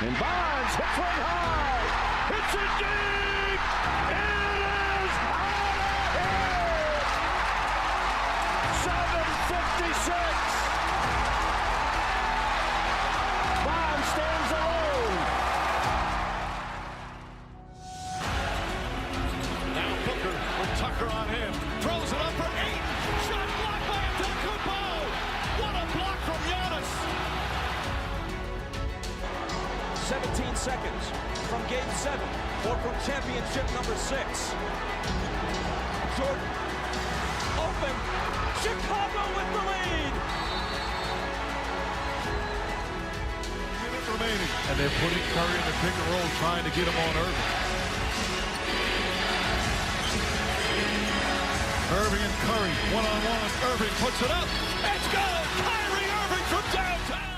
And Bonds hits one high. It's a deep. It is out of here. 7:56. Bonds stands alone. Now Booker with Tucker on him. Throws it up for 8. Shot blocked by Antetokounmpo. What a block from Giannis. 17 seconds from Game 7 or from championship number 6. Jordan, open, Chicago with the lead. Minute remaining. And they're putting Curry in the pick and roll, trying to get him on Irving. Irving and Curry, one-on-one. Irving puts it up. It's good. Kyrie Irving from downtown.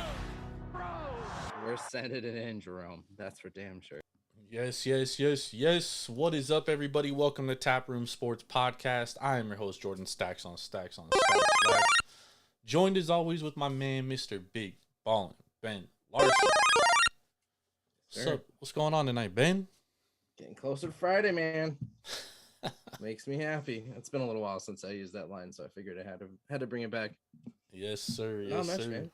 We're sending it in, Jerome. That's for damn sure. Yes. What is up, everybody? Welcome to Taproom Sports Podcast. I am your host, Jordan Stacks on Stacks. Joined as always with my man, Mr. Big Ballin' Ben Larson. What's up? What's going on tonight, Ben? Getting closer to Friday, man. Makes me happy. It's been a little while since I used that line, so I figured I had to bring it back. Yes, sir. Not much, man.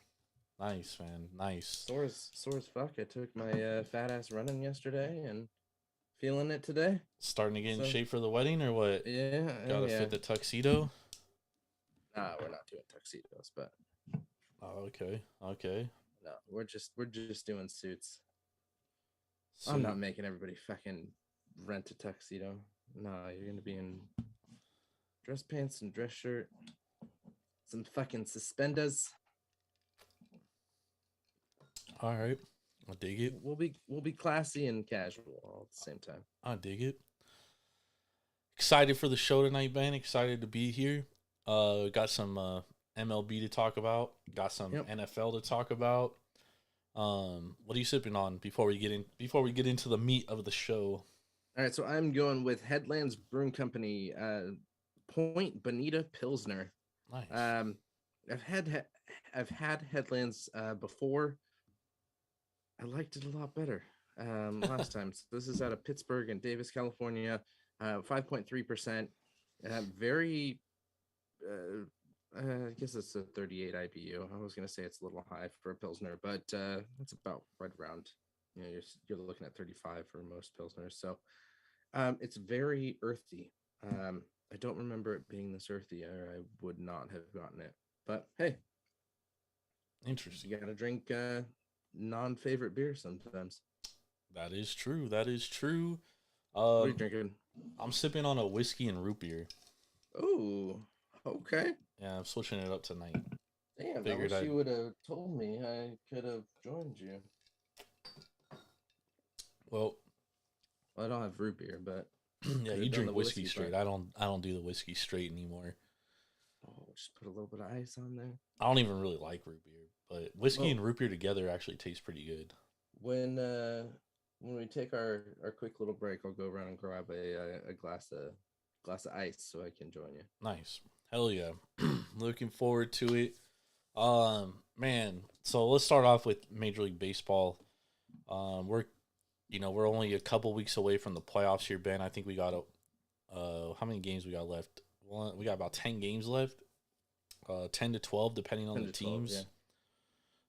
Nice, man. Nice. Sore as fuck. I took my fat ass running yesterday and feeling it today. Starting to get in shape for the wedding or what? Yeah. Gotta fit the tuxedo? Nah, we're not doing tuxedos, but. Oh, okay. No, we're just doing suits. I'm not making everybody fucking rent a tuxedo. No, you're gonna be in dress pants and dress shirt, some fucking suspenders. All right, I dig it. We'll be classy and casual all at the same time. I dig it. Excited for the show tonight, Ben. Excited to be here. Got some MLB to talk about. Got some NFL to talk about. What are you sipping on before we get into the meat of the show? All right, so I'm going with Headlands Brewing Company, Point Bonita Pilsner. Nice. I've had Headlands before. I liked it a lot better last time. So this is out of Pittsburgh and Davis, California. 5.3%. Very. I guess it's a 38 IBU. I was gonna say it's a little high for a Pilsner, but it's about right around. You know, you're looking at 35 for most Pilsners. So it's very earthy. I don't remember it being this earthy, or I would not have gotten it. But hey, interesting. You gotta drink non-favorite beer sometimes. That is true. What are you drinking? I'm sipping on a whiskey and root beer. Oh, okay. Yeah, I'm switching it up tonight. Damn, I wish you would have told me. I could have joined you. Well, I don't have root beer, but yeah, you drink whiskey straight. I don't do the whiskey straight anymore. Oh, just put a little bit of ice on there. I don't even really like root beer, but whiskey and root beer together actually tastes pretty good. When we take our quick little break, I'll go around and grab a glass of ice so I can join you. Nice. Hell yeah. Looking forward to it. Man, so let's start off with Major League Baseball. We're only a couple weeks away from the playoffs here, Ben. I think we got how many games we got left? Well, we got about 10 games left. 10 to 12 depending on the teams.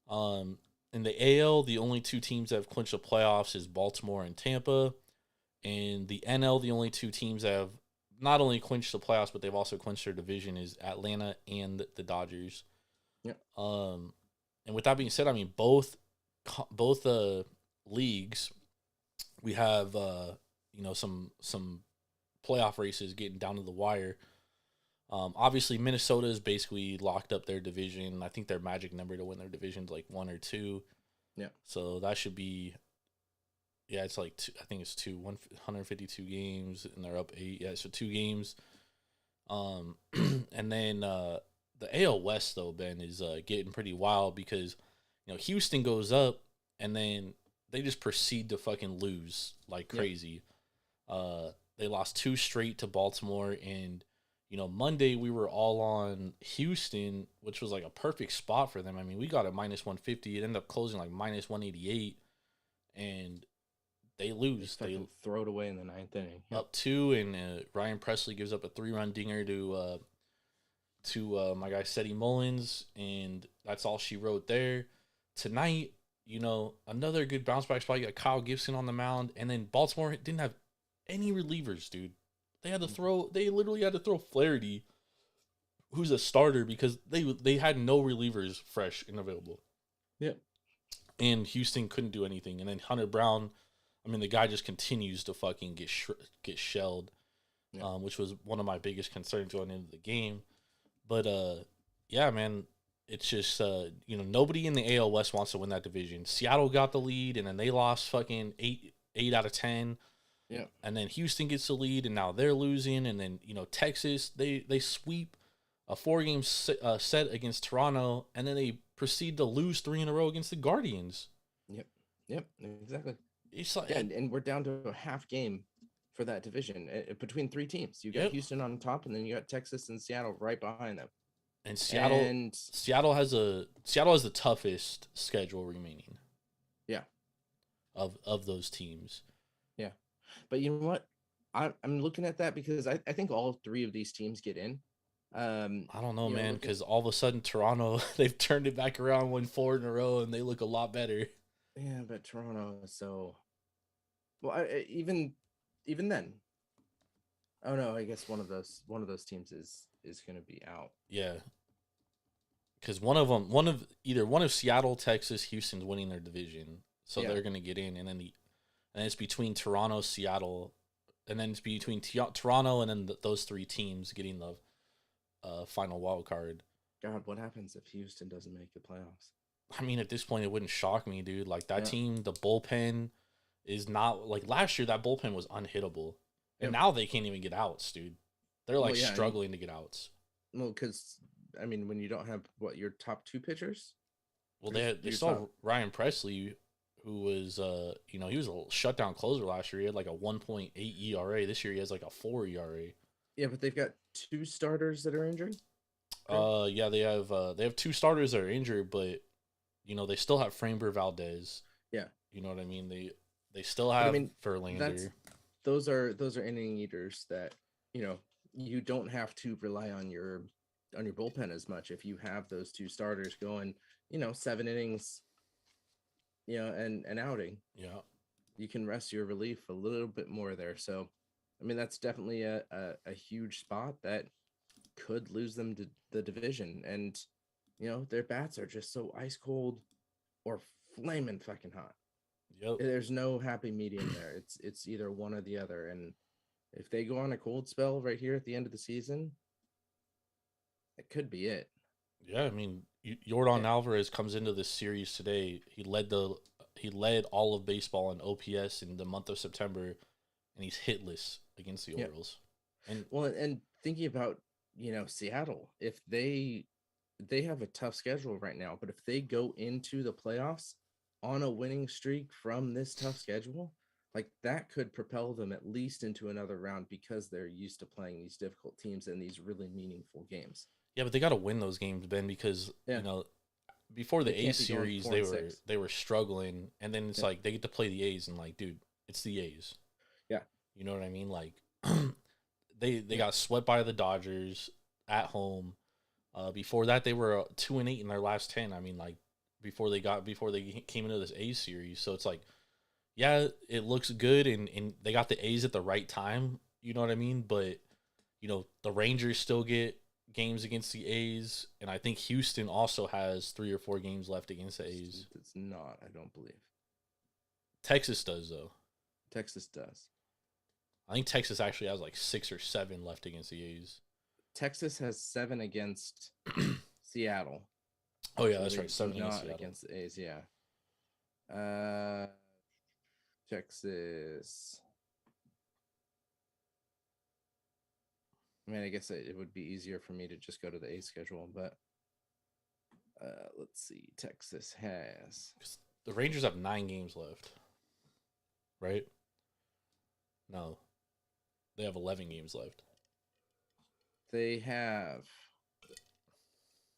Yeah. In the AL, the only two teams that have clinched the playoffs is Baltimore and Tampa. In the NL, the only two teams that have not only clinched the playoffs, but they've also clinched their division is Atlanta and the Dodgers. Yeah. And with that being said, I mean both leagues, we have some playoff races getting down to the wire. Obviously, Minnesota is basically locked up their division. I think their magic number to win their division is like 1 or 2. Yeah. So that should be. Yeah, it's like two, I think it's 152 games, and they're up 8. Yeah, so 2 games. And then the AL West though, Ben, is getting pretty wild because Houston goes up, and then they just proceed to fucking lose like crazy. They lost 2 straight to Baltimore, and Monday we were all on Houston, which was like a perfect spot for them. I mean, we got a -150. It ended up closing like -188. and they lose. They throw it away in the ninth inning. Up 2, and Ryan Presley gives up a 3-run dinger to my guy Seti Mullins, and that's all she wrote there. Tonight, another good bounce back spot. You got Kyle Gibson on the mound, and then Baltimore didn't have any relievers, dude. They literally had to throw Flaherty, who's a starter, because they had no relievers fresh and available. Yep. And Houston couldn't do anything. And then Hunter Brown, I mean, the guy just continues to fucking get shelled, which was one of my biggest concerns going into the game. But, yeah, man, it's just, nobody in the AL West wants to win that division. Seattle got the lead, and then they lost fucking 8 out of 10. Yeah. And then Houston gets the lead, and now they're losing. And then, Texas, they sweep a 4-game set against Toronto, and then they proceed to lose 3 in a row against the Guardians. Yep, exactly. It's like, and we're down to a half game for that division between 3 teams. You got Houston on top, and then you got Texas and Seattle right behind them. And Seattle has the toughest schedule remaining. Yeah. Of those teams. Yeah. But you know what? I'm looking at that because I think all 3 of these teams get in. I don't know, man, because all of a sudden Toronto, they've turned it back around, won 4 in a row, and they look a lot better. Yeah, but Toronto is so... Well, even then... Oh no, I guess one of those teams is going to be out. Yeah. Because either one of Seattle, Texas, Houston's winning their division, so they're going to get in, and then it's between Toronto, Seattle, and then it's between Toronto and then those 3 teams getting the final wild card. God, what happens if Houston doesn't make the playoffs? I mean, at this point, it wouldn't shock me, dude. Like, that team, the bullpen is not... Like, last year, that bullpen was unhittable. And now they can't even get outs, dude. They're, struggling to get outs. Well, because, I mean, when you don't have, your top 2 pitchers? Well, they saw Ryan Presley, who was, he was a shutdown closer last year. He had, like, a 1.8 ERA. This year, he has, like, a 4 ERA. Yeah, but they've got 2 starters that are injured? Yeah, they have 2 starters that are injured, but... they still have Framber Valdez. Yeah. You know what I mean? They still have Verlander. Those are inning eaters that, you don't have to rely on your bullpen as much if you have those 2 starters going, 7 innings, and an outing. Yeah. You can rest your relief a little bit more there. So, I mean, that's definitely a huge spot that could lose them to the division. And their bats are just so ice cold or flaming fucking hot. Yep. There's no happy medium there. It's either one or the other. And if they go on a cold spell right here at the end of the season, it could be it. Yeah, I mean, Yordan Alvarez comes into this series today. He led all of baseball in OPS in the month of September, and he's hitless against the Orioles. And thinking about, Seattle, if they have a tough schedule right now, but if they go into the playoffs on a winning streak from this tough schedule, like that could propel them at least into another round because they're used to playing these difficult teams in these really meaningful games. Yeah, but they got to win those games, Ben, because before the A's series they were struggling, and then it's like they get to play the A's and like, dude, it's the A's. Yeah. You know what I mean? Like they got swept by the Dodgers at home. Before that, they were 2-8 in their last 10. I mean, like before they came into this A's series. So it's like, yeah, it looks good, and they got the A's at the right time. You know what I mean? But the Rangers still get games against the A's, and I think Houston also has 3 or 4 games left against the A's. It's not, I don't believe. Texas does, though. Texas does. I think Texas actually has like 6 or 7 left against the A's. Texas has 7 against Seattle. Oh yeah, that's right. 7 against the A's. Yeah. Texas. I mean, I guess it would be easier for me to just go to the A's schedule, but let's see. Texas has. The Rangers have 9 games left, right? No, they have 11 games left. They have.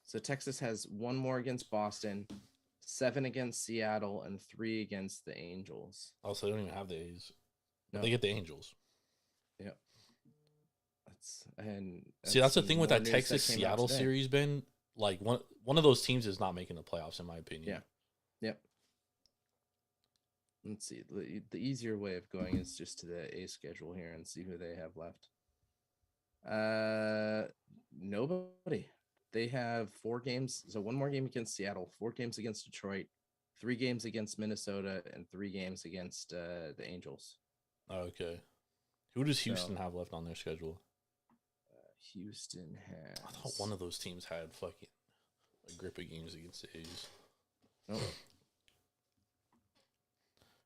So Texas has 1 more against Boston, 7 against Seattle, and 3 against the Angels. Also, they don't even have the A's. No. They get the Angels. Yep. That's the thing with more that news Texas came out Seattle today. series, Ben. Like one of those teams is not making the playoffs, in my opinion. Yeah. Yep. Let's see. The easier way of going is just to the A schedule here and see who they have left. Nobody. They have 4 games. So 1 more game against Seattle, 4 games against Detroit, 3 games against Minnesota, and 3 games against the Angels. Okay. Who does Houston have left on their schedule? Houston has. I thought one of those teams had fucking a grip of games against the A's. Oh.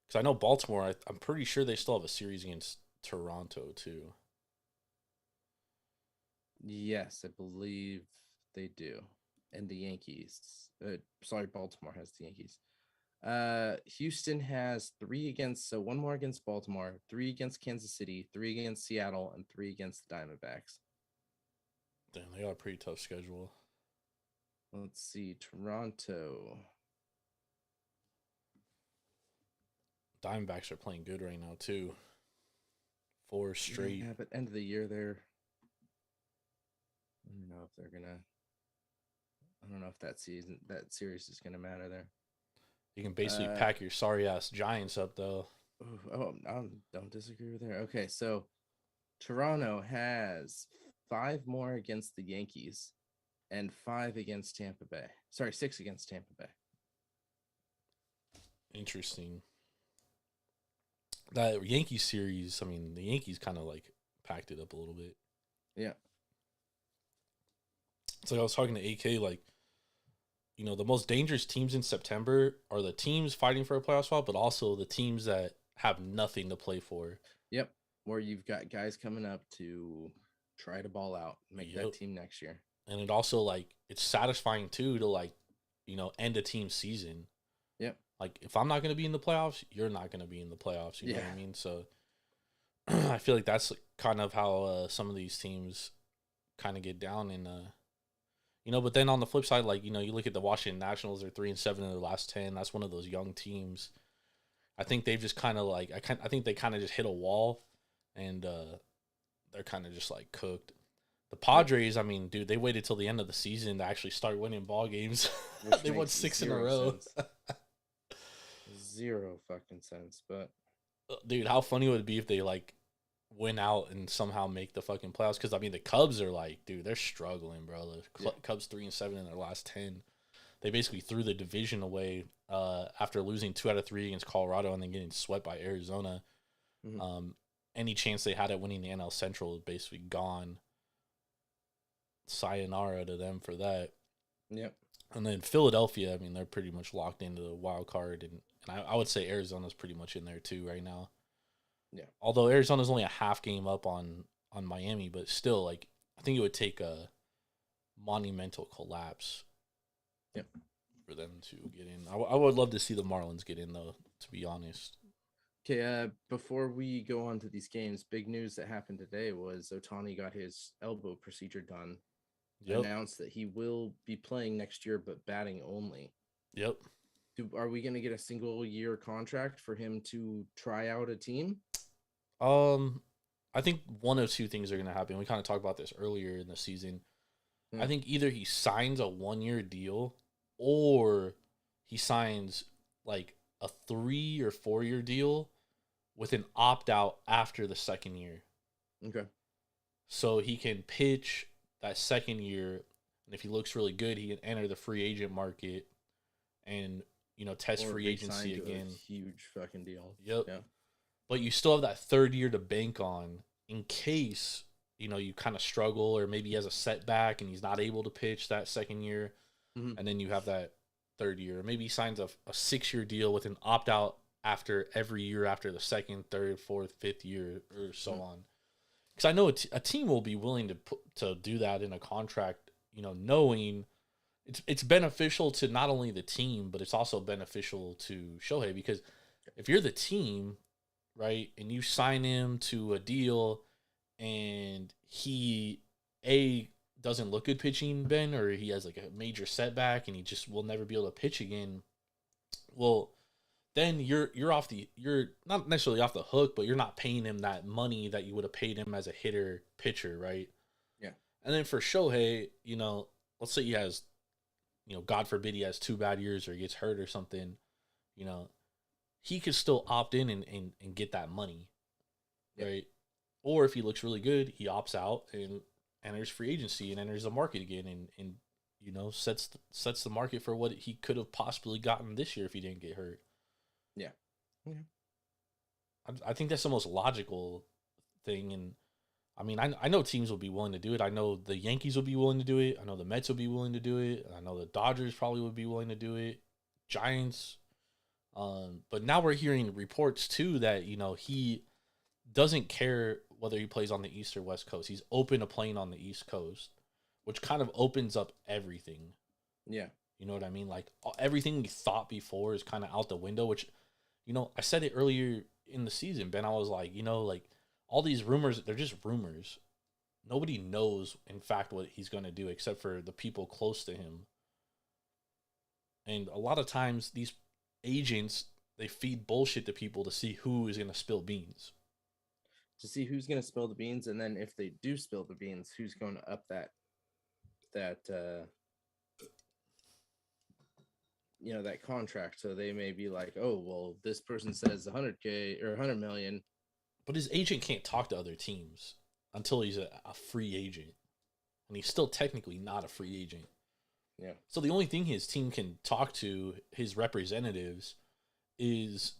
Because I know Baltimore, I'm pretty sure they still have a series against Toronto, too. Yes, I believe they do. And the Yankees. Baltimore has the Yankees. Houston has 3 against, so 1 more against Baltimore, 3 against Kansas City, 3 against Seattle, and 3 against the Diamondbacks. Damn, they got a pretty tough schedule. Let's see, Toronto. Diamondbacks are playing good right now, too. 4 straight. Yeah, but end of the year, I don't know if that series is gonna matter there. You can basically pack your sorry ass Giants up, though. I don't disagree with there. Okay, so Toronto has 5 more against the Yankees and 5 against Tampa Bay. Sorry, 6 against Tampa Bay. Interesting. That Yankees series, I mean, the Yankees kind of like packed it up a little bit. Yeah. It's like I was talking to AK, like, you know, the most dangerous teams in September are the teams fighting for a playoff spot, but also the teams that have nothing to play for. Yep. Where you've got guys coming up to try to ball out, make that team next year. And it also, like, it's satisfying, too, to, like, you know, end a team season. Yep. Like, if I'm not going to be in the playoffs, you're not going to be in the playoffs. You know what I mean? So I feel like that's kind of how some of these teams kind of get down. And, you know, but then on the flip side, like, you know, you look at the Washington Nationals, they're 3-7 in their last 10. That's one of those young teams. I think they've just kind of like, I think they kind of just hit a wall and they're kind of just like cooked. The Padres, I mean, dude, they waited till the end of the season to actually start winning ball games. They won 6 in a row. Zero fucking sense, but dude, how funny would it be if they like win out and somehow make the fucking playoffs? Because I mean, the Cubs are like, dude, they're struggling, bro. The Cubs 3-7 in their last 10. They basically threw the division away after losing 2 out of 3 against Colorado and then getting swept by Arizona. Mm-hmm. Any chance they had at winning the NL Central is basically gone. Sayonara to them for that. Yep. And then Philadelphia, I mean, they're pretty much locked into the wild card, and I would say Arizona's pretty much in there too right now. Yeah. Although Arizona's only a half game up on Miami, but still, like, I think it would take a monumental collapse. Yep. For them to get in. I would love to see the Marlins get in, though, to be honest. Okay, before we go on to these games, big news that happened today was Ohtani got his elbow procedure done. Yep. Announced that he will be playing next year, but batting only. Yep. Are we going to get a single-year contract for him to try out a team? I think one of 2 things are going to happen. We kind of talked about this earlier in the season. I think either he signs a 1-year deal or he signs like a 3 or 4-year deal with an opt-out after the 2nd year. Okay. So he can pitch that 2nd year, and if he looks really good, he can enter the free agent market and, you know, test free agency again. Huge fucking deal. Yep. Yeah. But you still have that 3rd year to bank on in case, you know, you kind of struggle or maybe he has a setback and he's not able to pitch that 2nd year. Mm-hmm. And then you have that 3rd year. Maybe he signs a 6-year deal with an opt-out after every year after the 2nd, 3rd, 4th, 5th year or so on. Because I know a team will be willing to do that in a contract, you know, knowing it's beneficial to not only the team, but it's also beneficial to Shohei. Because if you're the team, right, and you sign him to a deal and he, doesn't look good pitching, Ben, or he has like a major setback and he just will never be able to pitch again, Well, then you're not necessarily off the hook, but you're not paying him that money that you would have paid him as a hitter pitcher, right? Yeah. And then for Shohei, let's say he has, God forbid he has 2 bad years or he gets hurt or something, he could still opt in and get that money, right? Or if he looks really good, he opts out and enters free agency and enters the market again and sets the market for what he could have possibly gotten this year if he didn't get hurt. Yeah. I think that's the most logical thing. And I mean, I know teams will be willing to do it. I know the Yankees will be willing to do it. I know the Mets will be willing to do it. I know the Dodgers probably would be willing to do it. Giants. But now we're hearing reports too that, he doesn't care whether he plays on the East or West Coast. He's open to playing on the East Coast, which kind of opens up everything. Yeah. You know what I mean? Like everything we thought before is kind of out the window, which, I said it earlier in the season, Ben. I was like, all these rumors, they're just rumors. Nobody knows, in fact, what he's going to do except for the people close to him. And a lot of times these agents, they feed bullshit to people to see who is going to spill beans. To see who's going to spill the beans, and then if they do spill the beans, who's going to up that contract. So they may be like, oh, well, this person says 100K or 100 million. But his agent can't talk to other teams until he's a free agent. And he's still technically not a free agent. Yeah. So the only thing his team can talk to, his representatives, is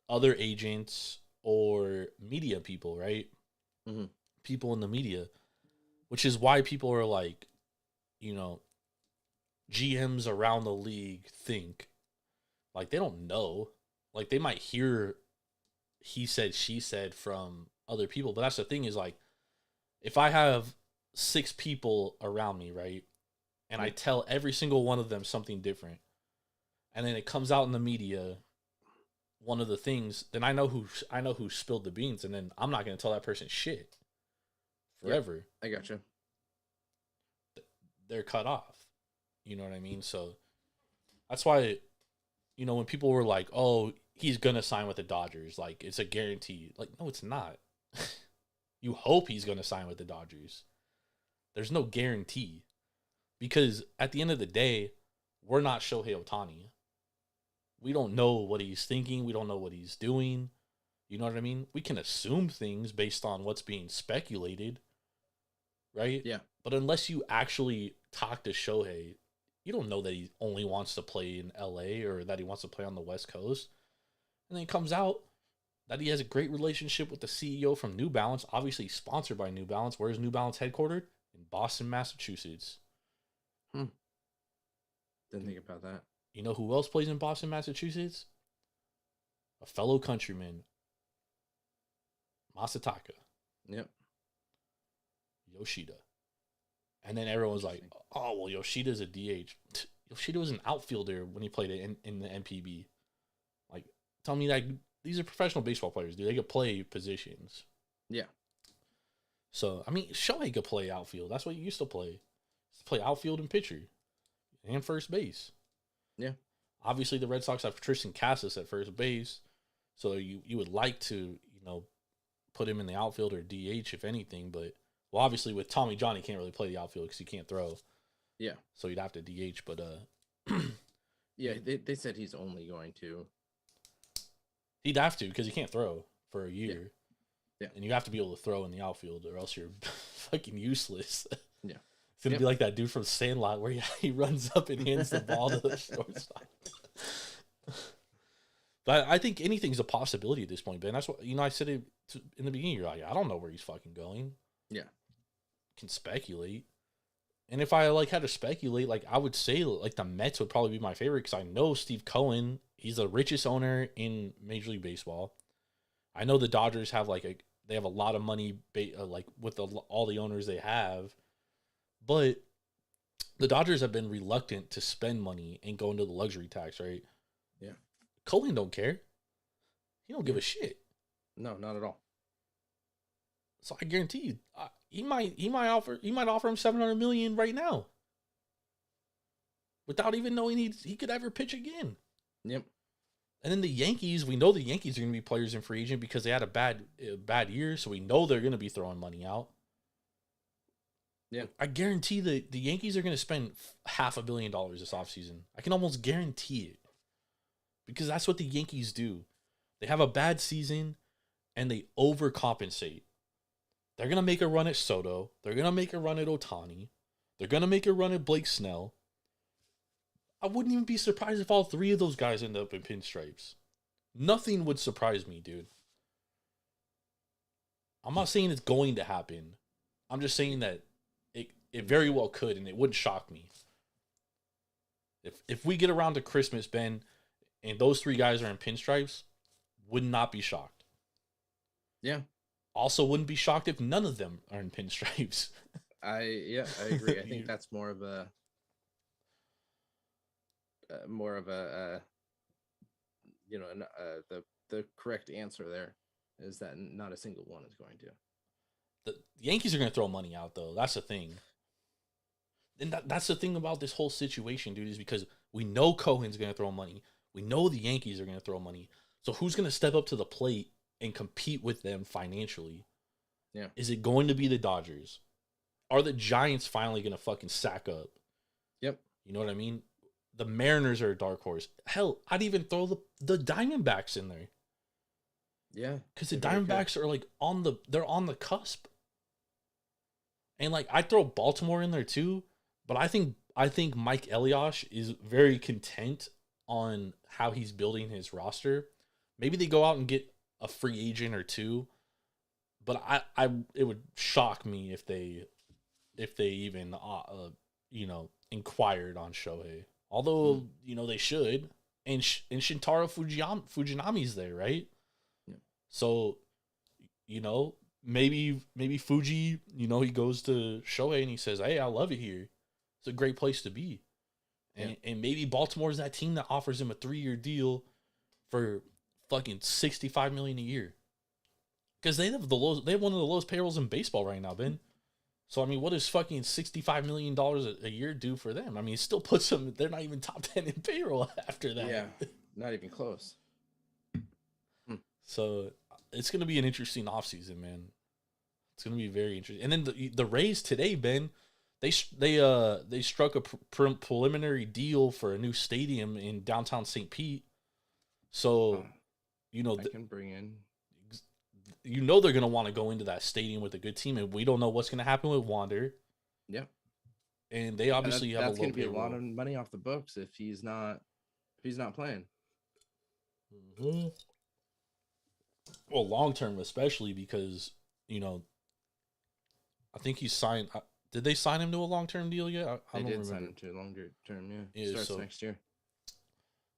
other agents or media people, right? Mm-hmm. People in the media. Which is why people are like, GMs around the league think. Like, they don't know. Like, they might hear he said, she said from other people. But that's the thing is, like, if I have 6 people around me, right? And I tell every single one of them something different. And then it comes out in the media, one of the things, then I know who spilled the beans. And then I'm not going to tell that person shit forever. Yeah, I gotcha. They're cut off. You know what I mean? So that's why, when people were like, oh, he's going to sign with the Dodgers, like, it's a guarantee. Like, no, it's not. You hope he's going to sign with the Dodgers. There's no guarantee. Because at the end of the day, we're not Shohei Ohtani. We don't know what he's thinking. We don't know what he's doing. You know what I mean? We can assume things based on what's being speculated. Right? Yeah. But unless you actually talk to Shohei, you don't know that he only wants to play in LA or that he wants to play on the West Coast. And then it comes out that he has a great relationship with the CEO from New Balance, obviously sponsored by New Balance. Where is New Balance headquartered? In Boston, Massachusetts. Didn't think about that. You know who else plays in Boston, Massachusetts? A fellow countryman, Masataka. Yep. Yoshida. And then everyone's like, oh, well, Yoshida's a DH. Yoshida was an outfielder when he played in the NPB. Like, tell me that these are professional baseball players, dude. They could play positions. Yeah. So, I mean, Shohei could play outfield. That's what he used to play. He used to play outfield and pitcher and first base. Yeah. Obviously, the Red Sox have Tristan Casas at first base. So you would like to, put him in the outfield or DH, if anything. But, well, obviously, with Tommy John, he can't really play the outfield because he can't throw. Yeah. So you'd have to DH. But, yeah, they said he's only going to. He'd have to because he can't throw for a year. Yeah. And you have to be able to throw in the outfield or else you're fucking useless. Yeah. It's going to be like that dude from Sandlot where he runs up and hands the ball to the shortstop. But I think anything's a possibility at this point, Ben. That's what, I said it in the beginning. You're like, I don't know where he's fucking going. Yeah. Can speculate. And if I had to speculate, I would say the Mets would probably be my favorite because I know Steve Cohen, he's the richest owner in Major League Baseball. I know the Dodgers have they have a lot of money with all the owners they have, but the Dodgers have been reluctant to spend money and go into the luxury tax, right? Yeah. Cohen don't care. He don't give a shit. No, not at all. So I guarantee you, he might offer him $700 million right now, without even knowing he could ever pitch again. Yep. And then the Yankees, we know the Yankees are going to be players in free agent because they had a bad year, so we know they're going to be throwing money out. Yeah. I guarantee the Yankees are going to spend $500 million this offseason. I can almost guarantee it. Because that's what the Yankees do. They have a bad season, and they overcompensate. They're going to make a run at Soto. They're going to make a run at Ohtani. They're going to make a run at Blake Snell. I wouldn't even be surprised if all three of those guys end up in pinstripes. Nothing would surprise me, dude. I'm not saying it's going to happen. I'm just saying that it very well could, and it wouldn't shock me. If we get around to Christmas, Ben, and those three guys are in pinstripes, would not be shocked. Yeah. Also, wouldn't be shocked if none of them are in pinstripes. I agree. I think that's more of a the correct answer there is that not a single one is going to. The Yankees are going to throw money out, though. That's the thing. And that's the thing about this whole situation, dude, is because we know Cohen's going to throw money. We know the Yankees are going to throw money. So who's going to step up to the plate and compete with them financially? Yeah. Is it going to be the Dodgers? Are the Giants finally going to fucking sack up? Yep. You know what I mean? The Mariners are a dark horse. Hell, I'd even throw the Diamondbacks in there. Yeah. Because the Diamondbacks are like they're on the cusp. And like I'd throw Baltimore in there too, but I think Mike Elias is very content on how he's building his roster. Maybe they go out and get a free agent or two, but it would shock me if they even inquired on Shohei. Although they should, and Shintaro Fujinami's there, right? Yeah. So, maybe Fuji, he goes to Shohei and he says, "Hey, I love it here. It's a great place to be." And maybe Baltimore's that team that offers him a 3-year deal for fucking $65 million a year. Because they have one of the lowest payrolls in baseball right now, Ben. So I mean, what does fucking $65 million a year do for them? I mean, it still puts them. They're not even top 10 in payroll after that. Yeah, not even close. So it's gonna be an interesting offseason, man. It's gonna be very interesting. And then the Rays today, Ben, they struck a preliminary deal for a new stadium in downtown St. Pete. So, I can bring in. They're going to want to go into that stadium with a good team, and we don't know what's going to happen with Wander. Yeah. And they obviously have that's a low going to be payroll. a lot of money off the books if he's not playing. Mm-hmm. Well, long term, especially because, I think he's signed. Did they sign him to a long term deal yet? I don't remember. Sign him to a longer term, yeah. Starts next year.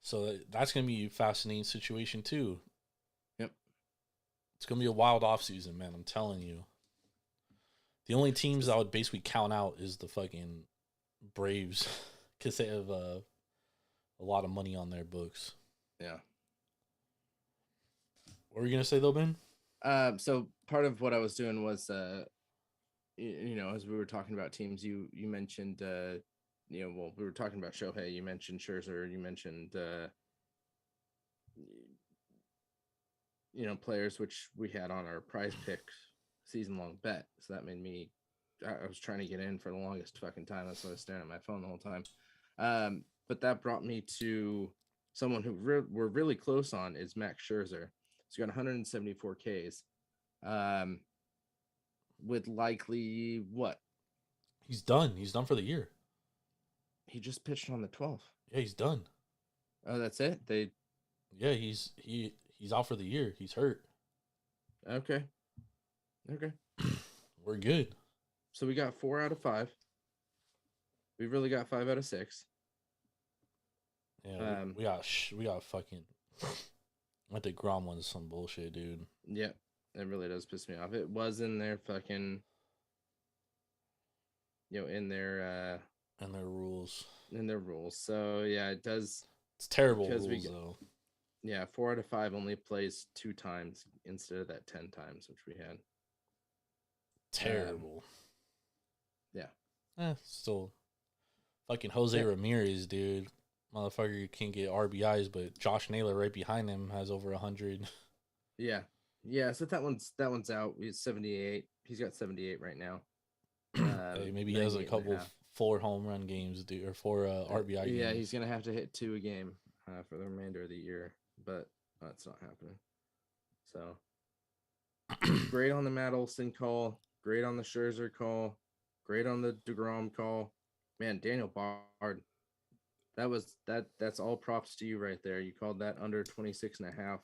So that's going to be a fascinating situation, too. Yep. It's going to be a wild offseason, man. I'm telling you. The only teams I would basically count out is the fucking Braves because they have a lot of money on their books. Yeah. What were you going to say, though, Ben? So part of what I was doing was, as we were talking about teams, you mentioned, we were talking about Shohei. You mentioned Scherzer. You mentioned, players which we had on our prize pick season-long bet. So that made me, I was trying to get in for the longest fucking time. That's why I was staring at my phone the whole time. But that brought me to someone who we're really close on is Max Scherzer. He's got 174 Ks. With likely what? He's done. He's done for the year. He just pitched on the 12th. Yeah, he's done. Oh, that's it? Yeah, he's out for the year. He's hurt. Okay. We're good. So we got 4 out of 5. We really got 5 out of 6. Yeah, we got fucking. I think Grom one's some bullshit, dude. Yeah, it really does piss me off. It was in their fucking, in their rules. In their rules. So yeah, it does. It's terrible rules though. Yeah, 4 out of 5 only plays 2 times instead of that 10 times which we had. Terrible. Yeah. Still, fucking Jose Ramirez, dude. motherfucker can't get RBIs, but Josh Naylor right behind him has over 100. Yeah. Yeah. So that one's out. He's 78. He's got 78 right now. Hey, maybe he has a 98 and couple half. 4 home run games, dude, or 4 RBI Yeah, games. he's gonna have to hit 2 a game for the remainder of the year, but that's not happening. So great on the Matt Olson call, great on the Scherzer call, great on the DeGrom call. Man, Daniel Bard, that's all props to you right there. You called that under 26 and a half.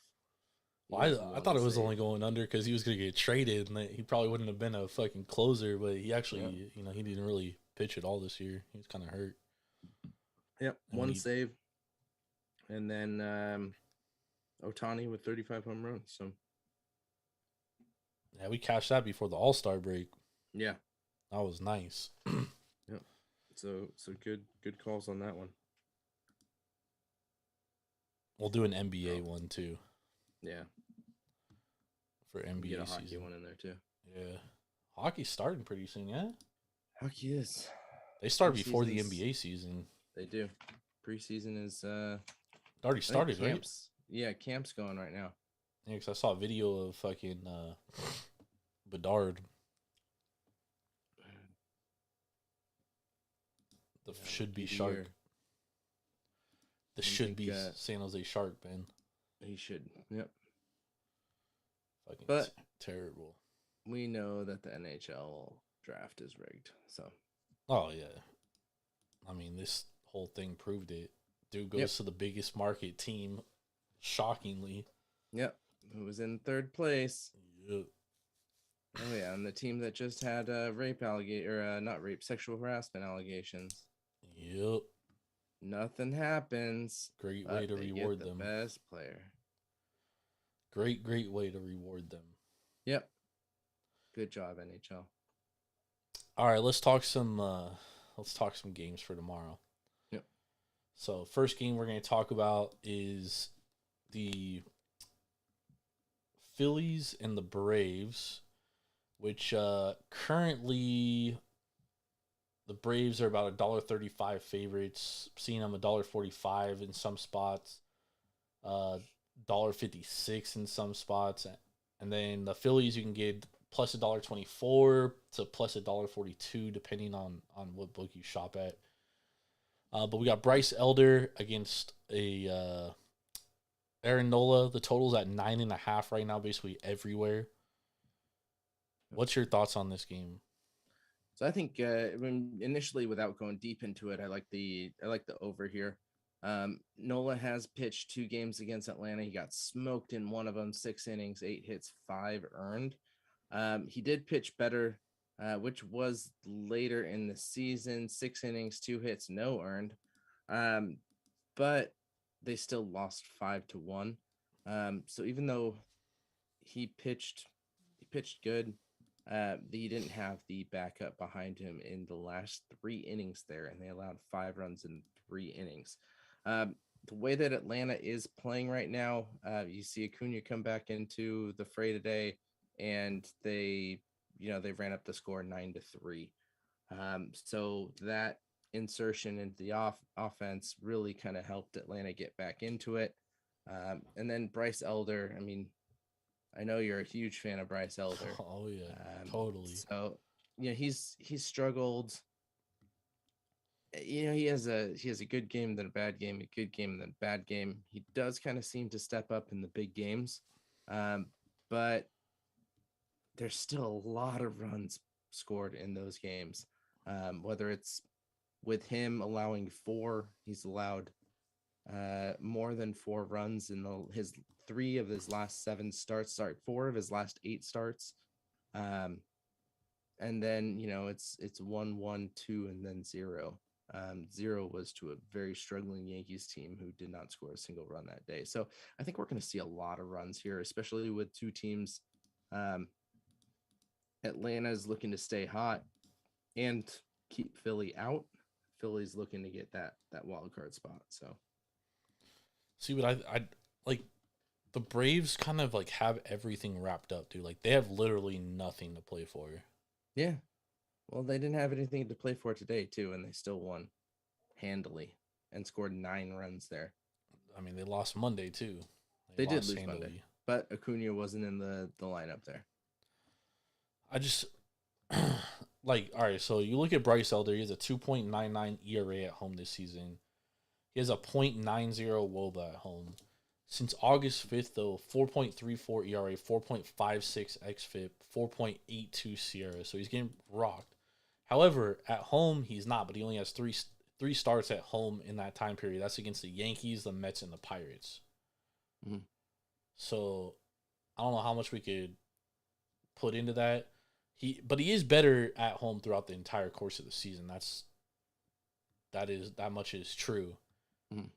Well, I thought it was only going under because he was going to get traded, and he probably wouldn't have been a fucking closer. But he actually, he didn't really pitch at all this year. He was kind of hurt. Yep, And one save, and then Otani with 35 home runs. So yeah, we cashed that before the All-Star break. yeah, That was nice. yep. So good calls on that one. We'll do an NBA one too. Yeah. For NBA Get a hockey season. one in there too. Yeah. Hockey's starting pretty soon, yeah? Hockey is. They start before the NBA season. They do. Preseason is Already started, right? camps. Yeah, camp's going right now. Yeah, because I saw a video of fucking Bedard. The should be shark. The should be San Jose Shark, man. He should. Yep. Fucking But terrible. we know that the NHL draft is rigged. So. Oh yeah. I mean, this whole thing proved it. Dude goes to the biggest market team, shockingly. Yep. Who was in third place. Yep. Oh yeah, and the team that just had sexual harassment allegations. Yep. Nothing happens. Great way to reward them. Best player. Great way to reward them. Yep. Good job, NHL. All right, let's talk some games for tomorrow. Yep. So, first game we're going to talk about is the Phillies and the Braves, which currently the Braves are about $1.35 favorites. Seeing them $1.45 in some spots, $1.56 in some spots, and then the Phillies you can get plus $1.24 to plus $1.42 depending on what book you shop at. But we got Bryce Elder against Aaron Nola. The total's at 9.5 right now, basically everywhere. What's your thoughts on this game? So I think initially, without going deep into it, I like the over here. Nola has pitched 2 games against Atlanta. He got smoked in one of them, 6 innings, 8 hits, 5 earned. He did pitch better, which was later in the season, 6 innings, 2 hits, no earned. But they still lost 5-1. So even though he pitched good, he didn't have the backup behind him in the last 3 innings there, and they allowed 5 runs in 3 innings. The way that Atlanta is playing right now, you see Acuna come back into the fray today, and they ran up the score 9-3. So that insertion into the offense really kind of helped Atlanta get back into it. And then Bryce Elder, I mean, I know you're a huge fan of Bryce Elder. Oh yeah, totally. So he's struggled. He has a good game, then a bad game, a good game, then a bad game. He does kind of seem to step up in the big games, but there's still a lot of runs scored in those games. Whether it's with him allowing 4, he's allowed more than 4 runs in his 3 of his last 7 starts. 4 of his last 8 starts. And then it's 1-1, 2, and then 0. 0 was to a very struggling Yankees team who did not score a single run that day. So I think we're going to see a lot of runs here, especially with 2 teams. Atlanta is looking to stay hot and keep Philly out. Philly's looking to get that wild card spot. So see, but I like the Braves kind of like have everything wrapped up, dude. Like they have literally nothing to play for. Yeah. Well, they didn't have anything to play for today, too, and they still won handily. and scored 9 runs there. I mean, they lost Monday too. They did lost lose Monday, but Acuna wasn't in the lineup there. I just like, all right, so you look at Bryce Elder, he has a 2.99 ERA at home this season. He has a .90 WOBA at home. Since August 5th, though, 4.34 ERA, 4.56 xFIP, 4.82 Sierra. So he's getting rocked. However, at home, he's not, but he only has three starts at home in that time period. That's against the Yankees, the Mets, and the Pirates. Mm-hmm. So I don't know how much we could put into that. But he is better at home throughout the entire course of the season. That much is true. Mm-hmm.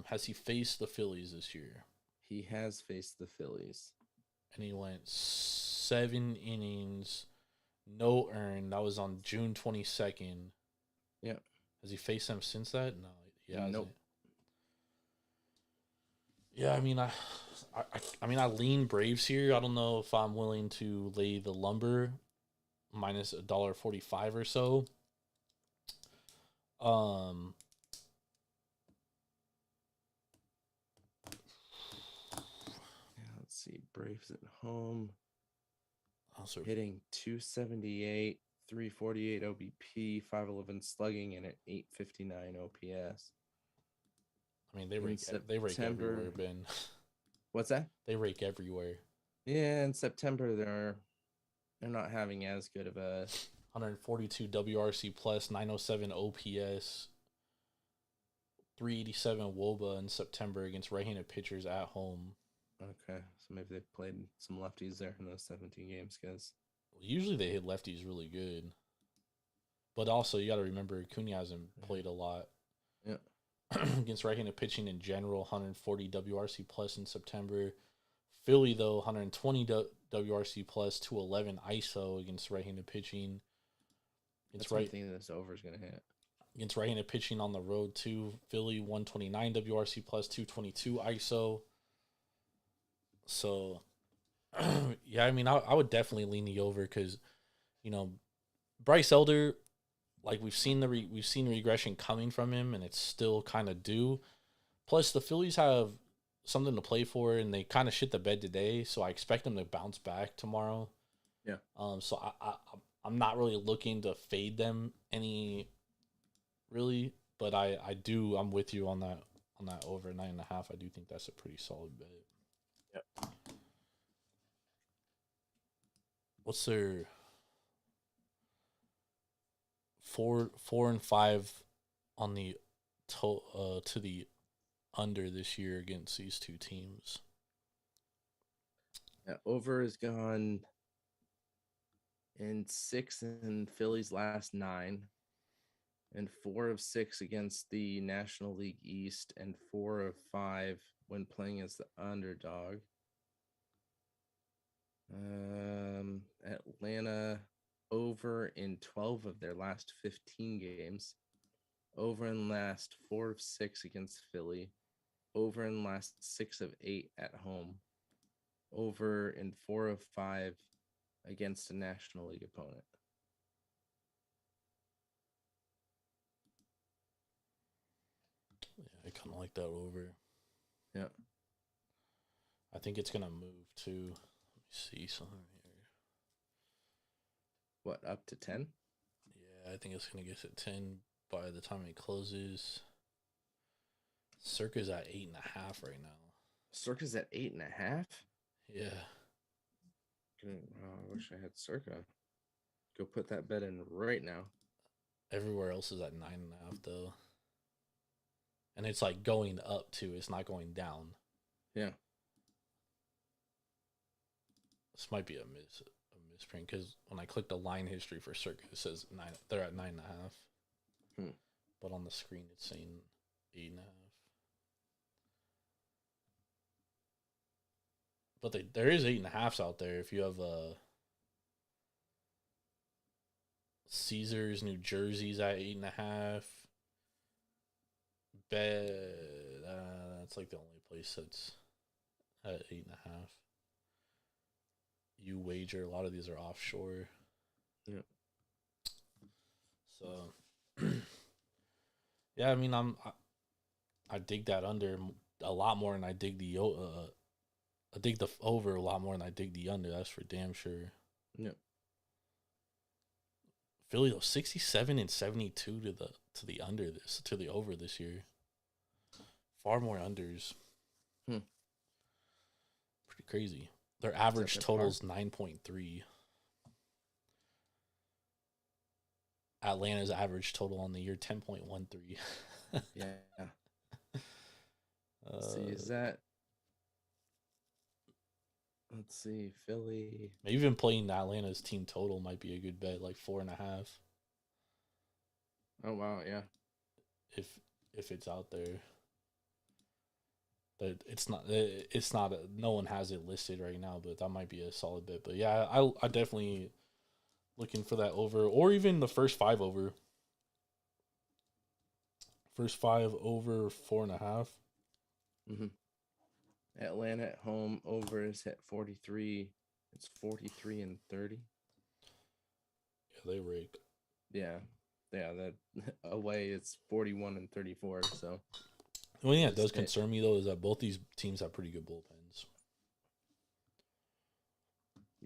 Has he faced the Phillies this year? He has faced the Phillies. And he went 7 innings, no earned. That was on June 22nd. Yeah. Has he faced them since that? No. Yeah. Nope. Yeah, I mean, I lean Braves here. I don't know if I'm willing to lay the lumber minus $1.45 or so. Let's see. Braves at home. Also hitting 278, 348 OBP, 511 slugging, and an 859 OPS. I mean, they rake everywhere, Ben. What's that? They rake everywhere. Yeah, in September they're not having as good of a 142 WRC plus, 907 OPS, 387 WOBA in September against right-handed pitchers at home. Okay, so maybe they played some lefties there in those 17 games, because usually they hit lefties really good. But also, you got to remember, Acuna hasn't played a lot. Yeah. Against right-handed pitching in general, 140 WRC plus in September. Philly, though, 120 WRC plus, 211 ISO against right-handed pitching. That's one thing this over is going to hit. Against right-handed pitching on the road, too. Philly, 129 WRC plus, 222 ISO. So, yeah, I mean, I would definitely lean the over because, Bryce Elder, like we've seen regression coming from him, and it's still kind of due. Plus, the Phillies have something to play for, and they kind of shit the bed today, so I expect them to bounce back tomorrow. Yeah. So I'm not really looking to fade them really, but I'm with you on that over 9.5. I do think that's a pretty solid bet. Yep. What's their 4 and 5 on the to the under this year against these two teams? Yeah, over has gone in 6 in Philly's last 9, and 4 of 6 against the National League East, and 4 of 5 when playing as the underdog. Atlanta over in 12 of their last 15 games. Over in last 4 of 6 against Philly. Over in last 6 of 8 at home. Over in 4 of 5 against a National League opponent. Yeah, I kind of like that over. Yeah. I think it's going to move too. Let me see something here. What, up to 10? Yeah, I think it's going to get to 10 by the time it closes. Circa's at 8.5 right now. Circa's at 8.5? Yeah. I wish I had Circa. Go put that bet in right now. Everywhere else is at 9.5 though. And it's like going up too. It's not going down. Yeah. This might be a misprint because when I click the line history for Circa, it says 9. They're at 9.5. But on the screen, it's saying 8.5. But there is 8.5s out there. If you have Caesars, New Jersey's at 8.5. That's like the only place that's at 8.5. You wager, a lot of these are offshore. Yeah. So Yeah, I mean, I dig that under a lot more than I dig I dig the over a lot more than I dig the under. That's for damn sure. Yeah. Philly though, 67 and 72 to the under this to the over this year. Far more unders. Hmm. Pretty crazy. Their average their total's 9.3. Atlanta's average total on the year 10.13. Yeah. See, is that? Let's see, Philly. Even playing Atlanta's team total might be a good bet, like 4.5. Oh wow, yeah. If it's out there. But it's not no one has it listed right now, but that might be a solid bet. But yeah, I definitely looking for that over, or even the first five over. First five over 4.5. Mm-hmm. Atlanta at home over is at 43. It's 43 and 30. Yeah, they rigged. Yeah. That away it's 41 and 34. So The only thing that does concern me though is that both these teams have pretty good bullpens.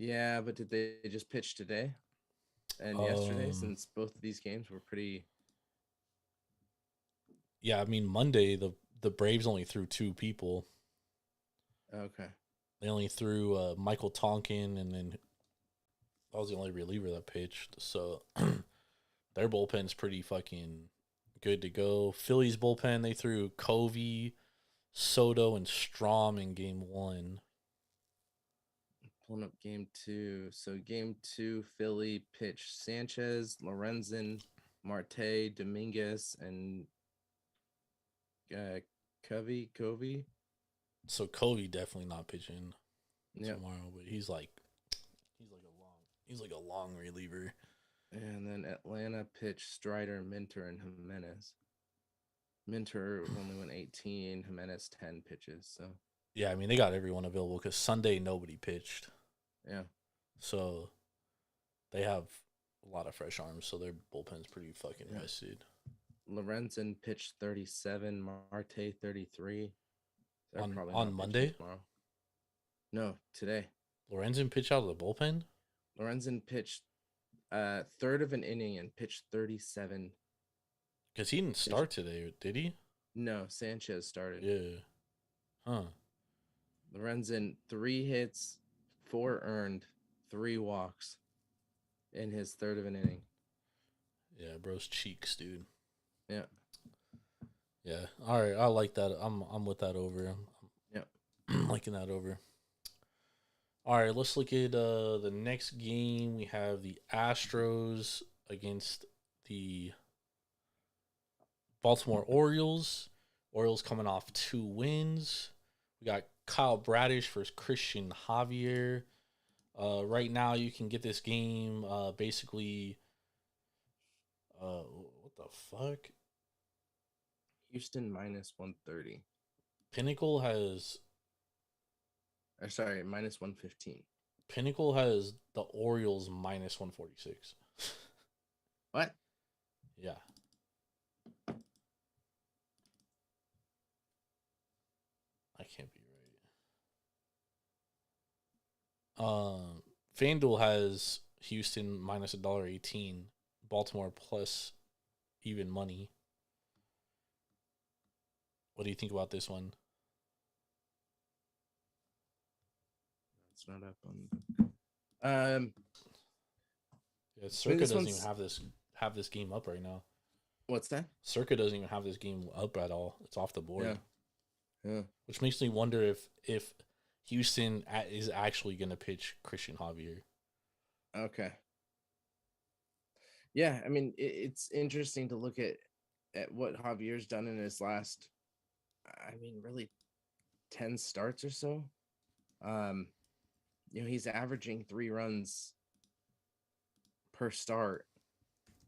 yeah, but did they just pitch today and yesterday? Since both of these games were pretty. Yeah, I mean Monday the Braves only threw two people. Okay. They only threw Michael Tonkin, and then that was the only reliever that pitched. So their bullpen's pretty fucking good to go. Phillies bullpen, they threw Covey, Soto, and Strom in game one. Pulling up game two. So game two, Philly pitched Sanchez, Lorenzen, Marte, Dominguez, and Covey. So Covey definitely not pitching Yeah. tomorrow, but he's like a long reliever. And then Atlanta pitched Strider, Minter, and Jimenez. Minter only went 18, Jimenez 10 pitches. So Yeah, I mean they got everyone available because Sunday nobody pitched. yeah. So they have a lot of fresh arms, so their bullpen's pretty fucking rested. Lorenzen pitched 37, Marte 33. On Monday? Tomorrow. No, today. Lorenzen pitched out of the bullpen? Lorenzen pitched third of an inning and pitched 37. Because he didn't start today, did he? No, Sanchez started. Yeah. Huh. Lorenzen, 3 hits, 4 earned, 3 walks in his third of an inning. Yeah, bro's cheeks, dude. Yeah. Yeah. All right. I like that. I'm with that over. Yeah. I'm liking that over. All right. Let's look at the next game. We have the Astros against the Baltimore Orioles. Orioles coming off 2 wins. We got Kyle Bradish versus Christian Javier. Right now, you can get this game basically. What the fuck? Houston minus 130. Pinnacle has minus 115. Pinnacle has the Orioles minus 146. What? Yeah. I can't be right. FanDuel has Houston minus $1.18, Baltimore plus even money. What do you think about this one? It's not up on. Yeah, Circa doesn't even have this game up right now. What's that? Circa doesn't even have this game up at all. It's off the board. Yeah. Which makes me wonder if Houston is actually going to pitch Christian Javier. Okay. Yeah, I mean, it's interesting to look at what Javier's done in his last, really 10 starts or so. He's averaging 3 runs per start.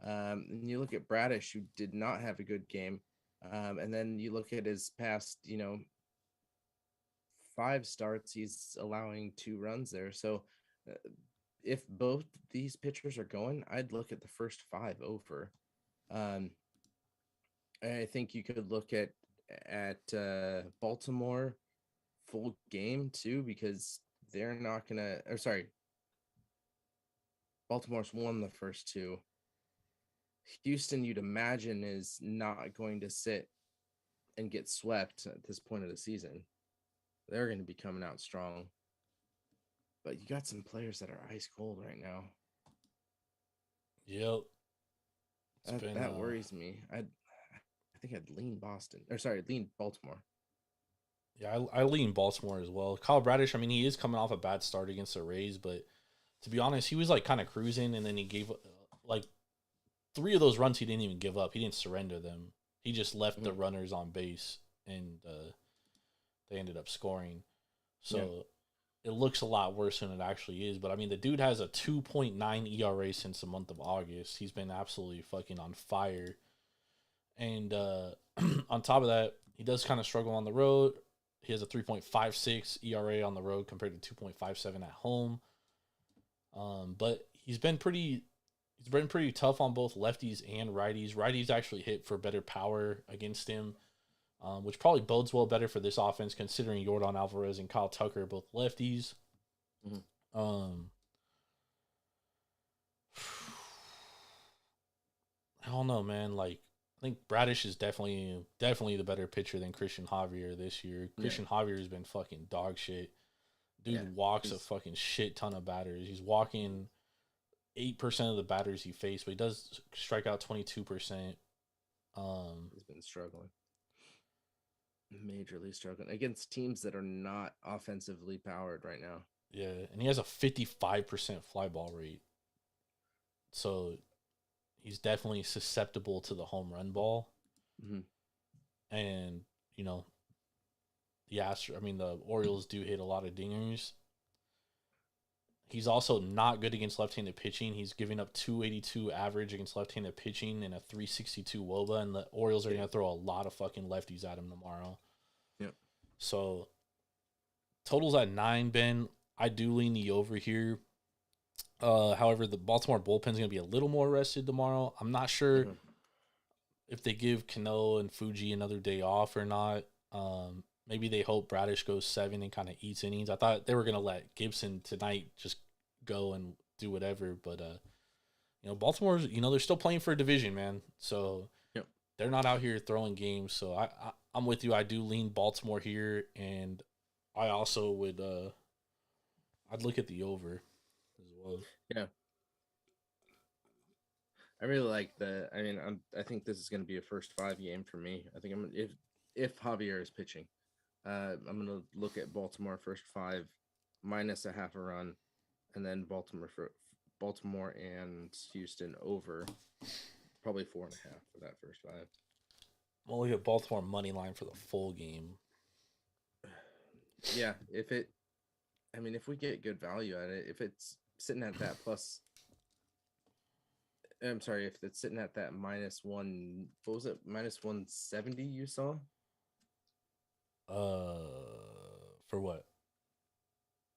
And you look at Bradish, who did not have a good game. And then you look at his past, 5 starts, he's allowing 2 runs there. So if both these pitchers are going, I'd look at the first 5 over. I think you could look at Baltimore full game too, because they're not gonna. Or sorry, Baltimore's won the first two. Houston, you'd imagine, is not going to sit and get swept at this point of the season. They're going to be coming out strong. But you got some players that are ice cold right now. Yep. That worries me. I think I'd lean Baltimore. Yeah, I lean Baltimore as well. Kyle Bradish, I mean, he is coming off a bad start against the Rays, but to be honest, he was like kind of cruising, and then he gave like 3 of those runs he didn't even give up. He didn't surrender them. He just left the runners on base, and they ended up scoring. So it looks a lot worse than it actually is. But I mean, the dude has a 2.9 ERA since the month of August. He's been absolutely fucking on fire. And on top of that, he does kind of struggle on the road. He has a 3.56 ERA on the road compared to 2.57 at home. But he's been pretty tough on both lefties and righties. Righties actually hit for better power against him, which probably bodes well better for this offense, considering Yordan Alvarez and Kyle Tucker are both lefties. I don't know, man. Like, I think Bradish is definitely the better pitcher than Christian Javier this year. Christian Javier has been fucking dog shit. Dude walks a fucking shit ton of batters. He's walking 8% of the batters he faced, but he does strike out 22%. He's been struggling. Majorly struggling against teams that are not offensively powered right now. Yeah, and he has a 55% fly ball rate. So he's definitely susceptible to the home run ball. And, you know, the Orioles do hit a lot of dingers. He's also not good against left-handed pitching. He's giving up 282 average against left-handed pitching and a 362 WOBA, and the Orioles are going to throw a lot of fucking lefties at him tomorrow. Yep. So, totals at 9, Ben. I do lean the over here. However, the Baltimore bullpen's going to be a little more rested tomorrow. I'm not sure if they give Cano and Fuji another day off or not. Maybe they hope Bradish goes 7 and kind of eats innings. I thought they were going to let Gibson tonight just go and do whatever. But, Baltimore's, they're still playing for a division, man. So they're not out here throwing games. So I'm with you. I do lean Baltimore here. And I also would, I'd look at the over as well. Yeah. I really like I think this is going to be a first 5 game for me. I think if Javier is pitching. I'm going to look at Baltimore first 5 minus a half a run, and then Baltimore and Houston over probably 4.5 for that first 5. Well, we have Baltimore money line for the full game. Yeah, if we get good value at it, if it's sitting at that plus, I'm sorry, if it's sitting at that -1, what was it, -170 you saw? For what?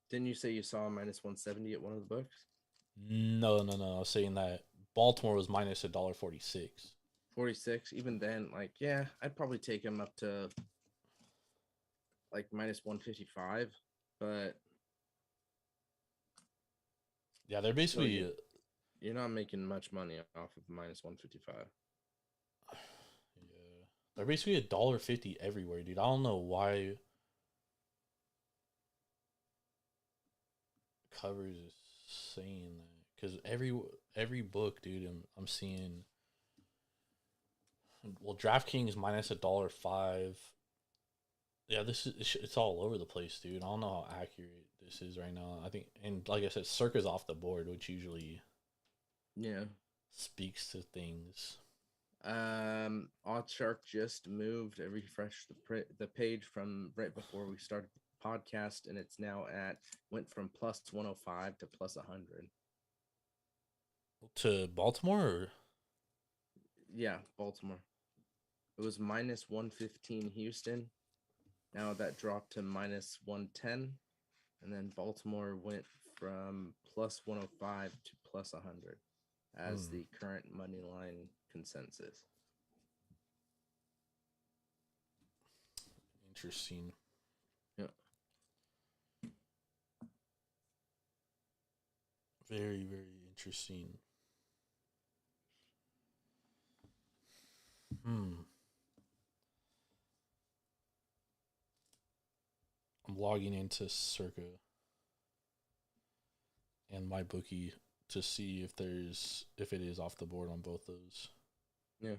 Didn't you say you saw a -170 at one of the books? No. I was saying that Baltimore was minus $1.46. 46. Even then, I'd probably take him up to like -155. But yeah, they're basically you're not making much money off of -155. Yeah, they're basically $1.50 everywhere, dude. I don't know why Covers is saying that, because every book, dude, I'm seeing. Well, DraftKings minus $1.05. Yeah, it's all over the place, dude. I don't know how accurate this is right now. I think, and like I said, Circa's off the board, which usually speaks to things. Oddshark just moved. I refreshed the page from right before we started the podcast, and it's now went from plus 105 to plus 100. To Baltimore? Or? Yeah, Baltimore. It was -115 Houston. Now that dropped to -110, and then Baltimore went from plus 105 to plus 100 as the current money line consensus. Interesting. Yeah. Very, very interesting. I'm logging into Circa and my bookie to see if it is off the board on both those. Yeah.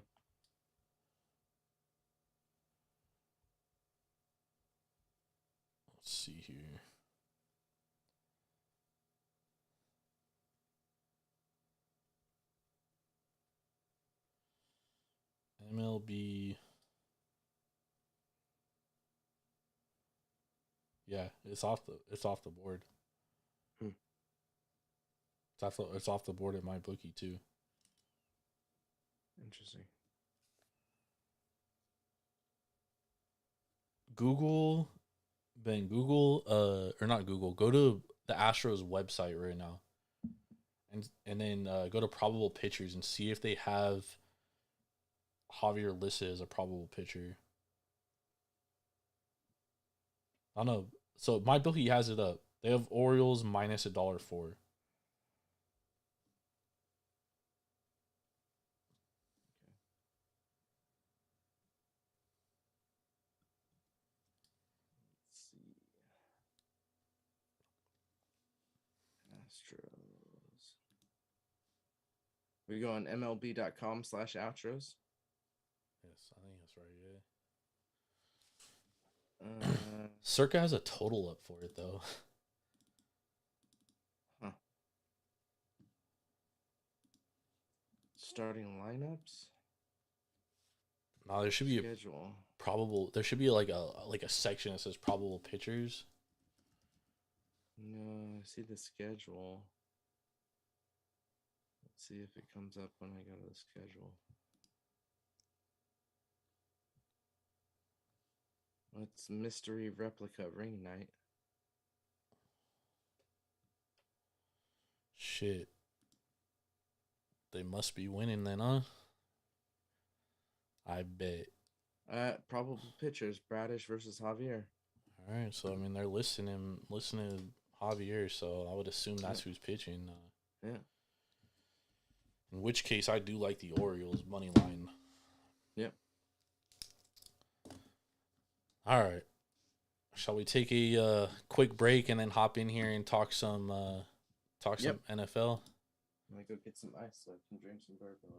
Let's see here. MLB. Yeah, it's off the board. It's off the board at my bookie too. Interesting. Google, or not Google, go to the Astros website right now. And then go to probable pitchers and see if they have Javier listed as a probable pitcher. I don't know. So my bookie has it up. They have Orioles minus $1.04. Astros. We go on MLB.com/Astros. Yes, I think that's right. Yeah. Circa has a total up for it though. Huh. Starting lineups. No, there should be schedule. There should be like a section that says probable pitchers. No, I see the schedule. Let's see if it comes up when I go to the schedule. What's mystery replica ring night? Shit. They must be winning then, huh? I bet. Probable pitchers, Bradish versus Javier. All right, so I mean they're listening Javier, so I would assume that's who's pitching. Yeah. In which case, I do like the Orioles money line. Yep. All right. Shall we take a quick break and then hop in here and talk some NFL? I'm gonna go get some ice so I can drink some bourbon.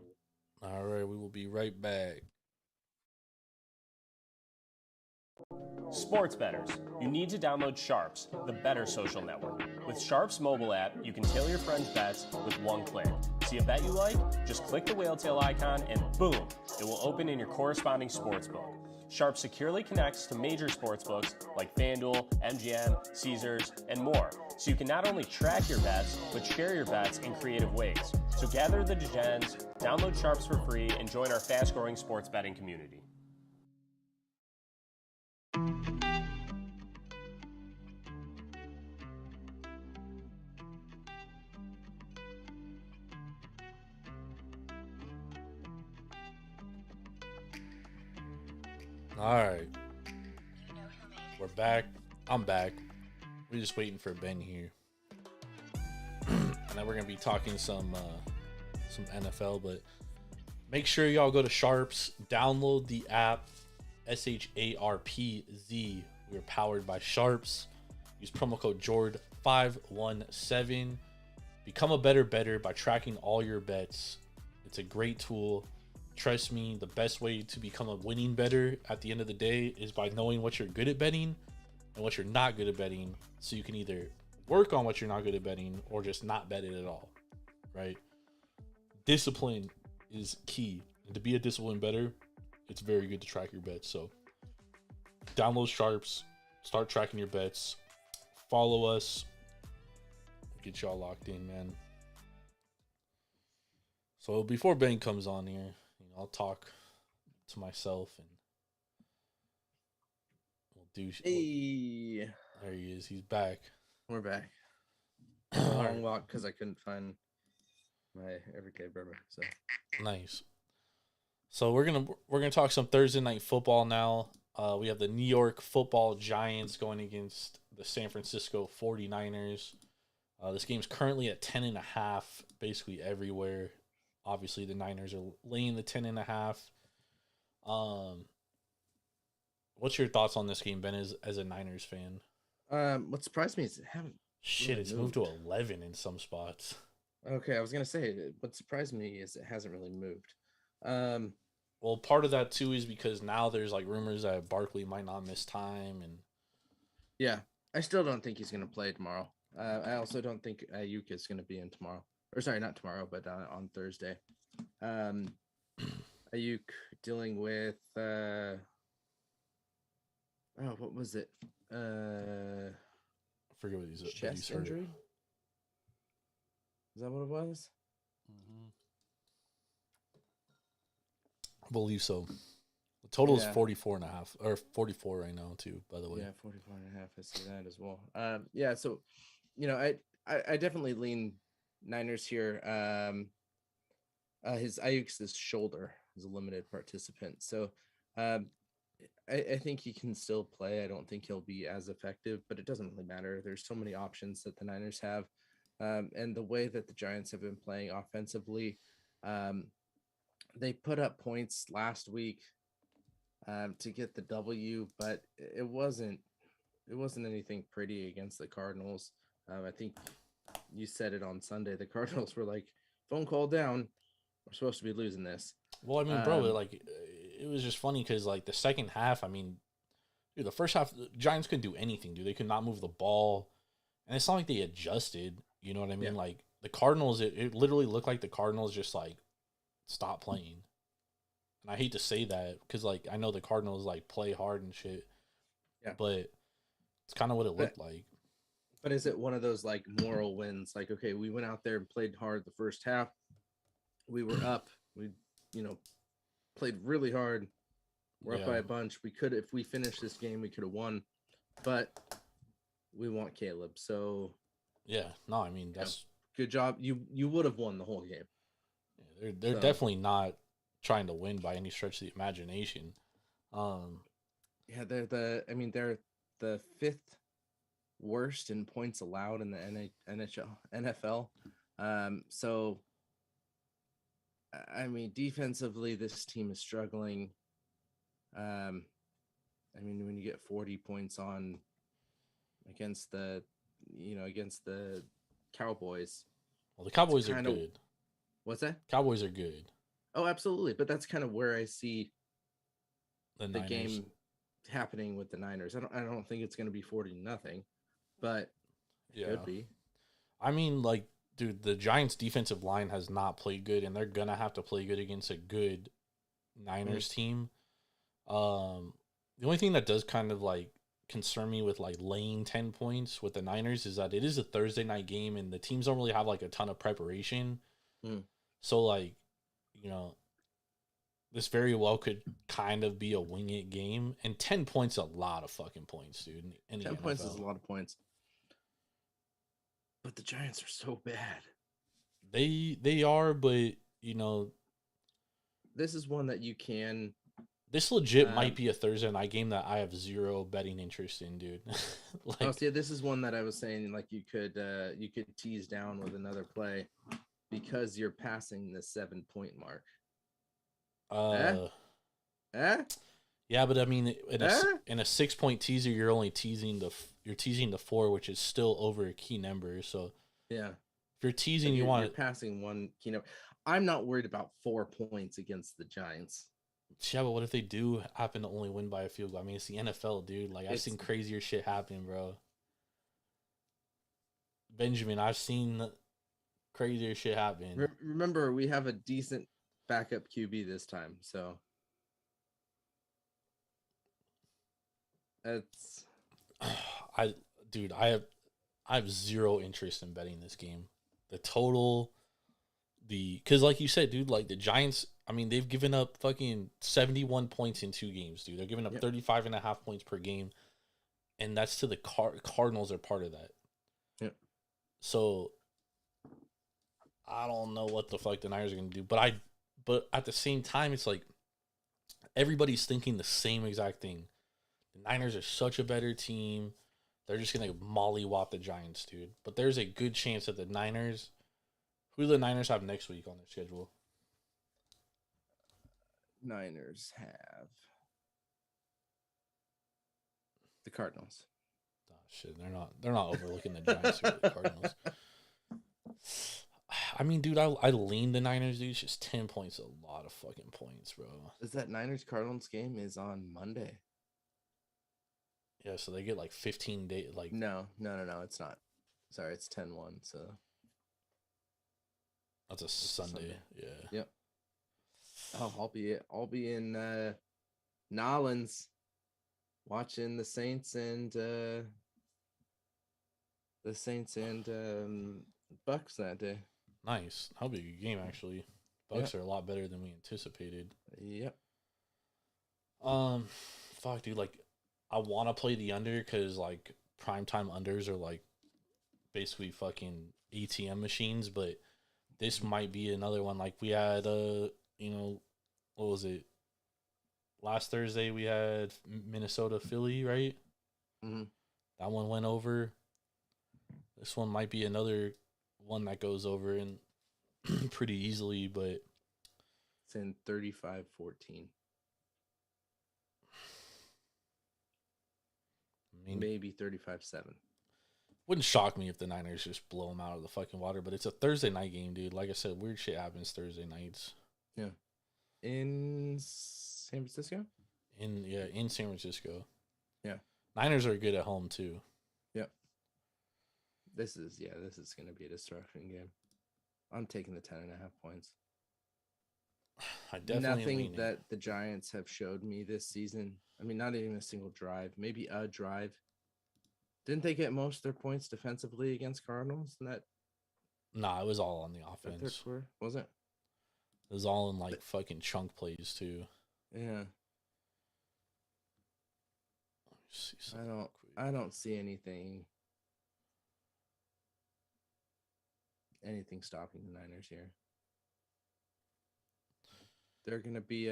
All right, we will be right back. Sports bettors, you need to download Sharps, the better social network. With Sharps mobile app, you can tail your friends' bets with one click. See a bet you like? Just click the whale tail icon and boom, it will open in your corresponding sportsbook. Sharps securely connects to major sportsbooks like FanDuel, MGM, Caesars, and more, so you can not only track your bets, but share your bets in creative ways. So gather the degens, download Sharps for free, and join our fast-growing sports betting community. All right. We're back. I'm back. We're just waiting for Ben here. And then we're going to be talking some NFL, but make sure y'all go to Sharps, download the app, SHARPZ. We're powered by Sharps. Use promo code JORD517. Become a better bettor by tracking all your bets. It's a great tool. Trust me, the best way to become a winning bettor at the end of the day is by knowing what you're good at betting and what you're not good at betting, so you can either work on what you're not good at betting or just not bet it at all, right? Discipline is key. And to be a disciplined bettor, it's very good to track your bets. So download Sharps, start tracking your bets, follow us, get y'all locked in, man. So before Ben comes on here, I'll talk to myself and we'll do. Hey, there he is. He's back. We're back. Long walk because I couldn't find my everyday bourbon. So nice. So we're gonna talk some Thursday night football now. We have the New York Football Giants going against the San Francisco 49ers. This game's currently at 10.5, basically everywhere. Obviously, the Niners are laying the 10.5. What's your thoughts on this game, Ben, as a Niners fan? What surprised me is it haven't Shit, really it's moved to 11 in some spots. Okay, I was gonna say what surprised me is it hasn't really moved. Well, part of that too is because now there's like rumors that Barkley might not miss time, and Yeah, I still don't think he's gonna play tomorrow. I also don't think Ayuk is gonna be in tomorrow. Or sorry, not tomorrow, but on Thursday. Ayuk dealing with what was it? I forget what he's Chest injury. Is that what it was? I believe so. The total is Yeah. 44.5 or 44 right now too, by the way. Yeah, 44.5. I see that as well. Yeah, so I definitely lean Niners here. His Ayuk's shoulder is a limited participant, so I think he can still play. I don't think he'll be as effective, but it doesn't really matter. There's so many options that the Niners have, and the way that the Giants have been playing offensively, they put up points last week to get the W, but it wasn't anything pretty against the Cardinals. I think you said it on Sunday. The Cardinals were like, phone call down. We're supposed to be losing this. Well, I mean, bro, it was just funny because like the second half, I mean, dude, the first half, the Giants couldn't do anything, dude. They could not move the ball, and it's not like they adjusted. You know what I mean? Yeah. Like the Cardinals, it literally looked like the Cardinals just like stopped playing. And I hate to say that because like I know the Cardinals like play hard and shit. Yeah. But it's kind of what it looked like. But is it one of those like moral wins? Like, okay, we went out there and played hard the first half. We were up. We, played really hard. We're up by a bunch. We could, if we finished this game, we could have won. But we want Caleb. So yeah, no, I mean that's good job. You would have won the whole game. Yeah, they're definitely not trying to win by any stretch of the imagination. Yeah, they're the fifth worst in points allowed in the NFL. So I mean, defensively, this team is struggling. I mean, when you get 40 points on against the Cowboys. Well, the Cowboys are good. What's that? Cowboys are good. Oh, absolutely. But that's kind of where I see The game happening with the Niners. I don't think it's going to be 40-0, but it could be. I mean, like, dude, the Giants' defensive line has not played good, and they're gonna have to play good against a good Niners team. The only thing that does kind of like concern me with like laying 10 points with the Niners is that it is a Thursday night game, and the teams don't really have like a ton of preparation. So like, this very well could kind of be a wing it game, and 10 points is a lot of fucking points, dude. 10 points is a lot of points. But the Giants are so bad. They are, but this is one that you can. This legit might be a Thursday night game that I have zero betting interest in, dude. This is one that I was saying like you could tease down with another play because you're passing the 7-point mark. Yeah, but I mean, in a 6-point teaser, you're only teasing the 4, which is still over a key number. So yeah, if you're teasing, you're passing one key number. I'm not worried about 4 points against the Giants. Yeah, but what if they do happen to only win by a field goal? I mean, it's the NFL, dude. Like I've seen crazier shit happen, bro. Benjamin, I've seen crazier shit happen. Remember, we have a decent backup QB this time, so. It's I have zero interest in betting this game. The total, because like you said, dude, like the Giants, I mean, they've given up fucking 71 points in 2 games, dude. They're giving up 35.5 points per game, and that's to the Cardinals are part of that. Yep. So I don't know what the fuck the Niners are gonna do, but at the same time, it's like everybody's thinking the same exact thing. The Niners are such a better team. They're just going to mollywop the Giants, dude. But there's a good chance that the Niners... Who do the Niners have next week on their schedule? Niners have the Cardinals. Oh, shit, they're not overlooking the Giants or the Cardinals. I mean, dude, I lean the Niners, dude. It's just 10 points, a lot of fucking points, bro. Is that Niners Cardinals game is on Monday? Yeah, so they get like 15 days. Like No, it's not. Sorry, it's 10-1, so that's a Sunday. Yeah. Yep. Oh, I'll be in Nolans watching the Saints and Bucks that day. Nice. That'll be a good game, actually. Bucks are a lot better than we anticipated. Yep. Fuck, dude. Like, I want to play the under because like primetime unders are like basically fucking ATM machines, but this might be another one. Like we had, what was it? Last Thursday we had Minnesota Philly, right? Mm-hmm. That one went over. This one might be another one that goes over and pretty easily, but it's in 35-14. I mean, maybe 35-7. Wouldn't shock me if the Niners just blow them out of the fucking water, but it's a Thursday night game, dude. Like I said, weird shit happens Thursday nights. Yeah. In San Francisco? In San Francisco. Yeah. Niners are good at home too. Yep. This is going to be a destruction game. I'm taking the 10.5 points. I definitely nothing that the Giants have showed me this season. I mean, not even a single drive, maybe a drive. Didn't they get most of their points defensively against Cardinals? In that Nah, it was all on the offense. Third quarter, was it? It was all in like fucking chunk plays too. Yeah. I don't see anything stopping the Niners here. They're gonna be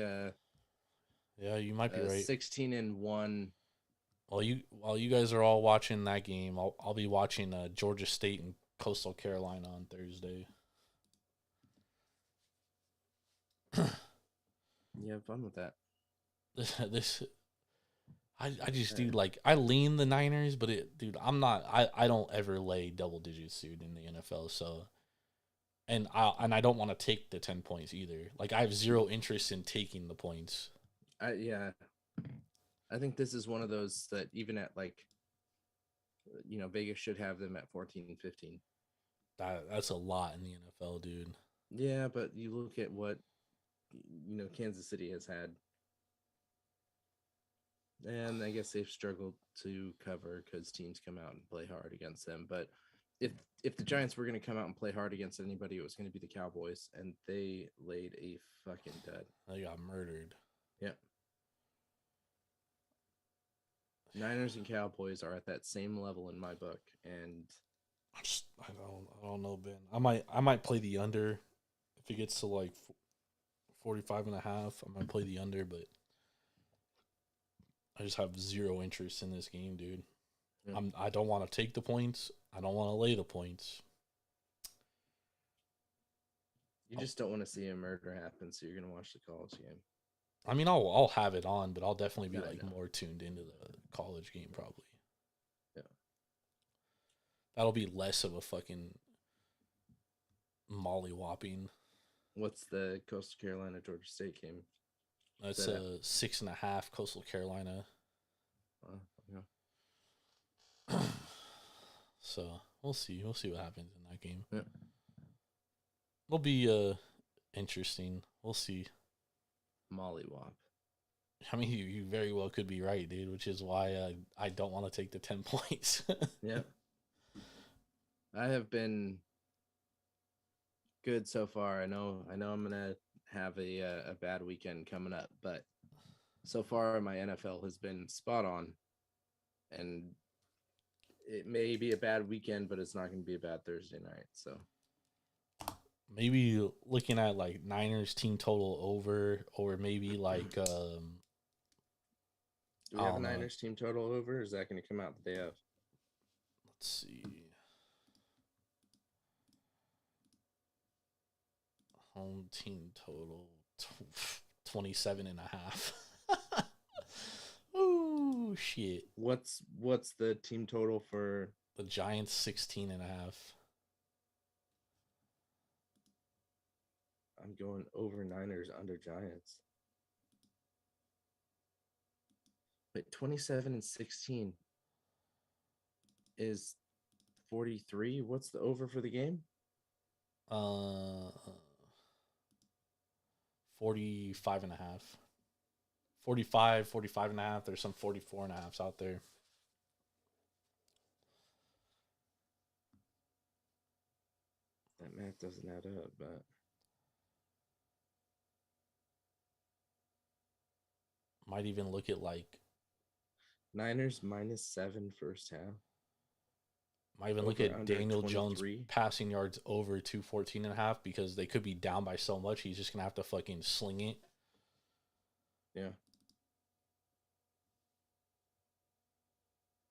yeah, you might be right. 16-1. While you guys are all watching that game, I'll be watching Georgia State and Coastal Carolina on Thursday. You have fun with that. I just do like I lean the Niners, but I don't ever lay double digits, dude, in the NFL. So, and I don't want to take the 10 points either. Like I have zero interest in taking the points. I think this is one of those that even at like, Vegas should have them at 14-15. That's a lot in the NFL, dude. Yeah, but you look at what Kansas City has had, and I guess they've struggled to cover because teams come out and play hard against them. But if the Giants were going to come out and play hard against anybody, it was going to be the Cowboys, and they laid a fucking dud. They got murdered. Yep. Niners and Cowboys are at that same level in my book, and I don't know, Ben. I might play the under if it gets to like 45.5. I might play the under, but I just have zero interest in this game, dude. Yeah. I don't want to take the points. I don't want to lay the points. You just don't want to see a murder happen, so you're gonna watch the college game. I mean, I'll have it on, but I'll definitely be more tuned into the college game probably. Yeah. That'll be less of a fucking mollywhopping. What's the Coastal Carolina Georgia State game? That's a 6.5 Coastal Carolina. Yeah. So we'll see. We'll see what happens in that game. Yeah. It'll be interesting. We'll see. Mollywop. I mean, you very well could be right, dude, which is why I don't want to take the 10 points. Yeah. I have been good so far. I know I'm going to have a bad weekend coming up, but so far my NFL has been spot on, and it may be a bad weekend, but it's not going to be a bad Thursday night. So maybe looking at like Niners team total over, or maybe like Do we have a Niners team total over? Or is that going to come out the day of? Let's see. Home team total 27.5. Ooh, shit. What's the team total for the Giants? 16.5. I'm going over Niners, under Giants. But 27-16 is 43. What's the over for the game? 45.5. 45, 45.5. There's some 44.5s out there. That math doesn't add up, but might even look at like Niners -7 first half. Might even look at Daniel Jones passing yards over 214.5 because they could be down by so much. He's just going to have to fucking sling it. Yeah.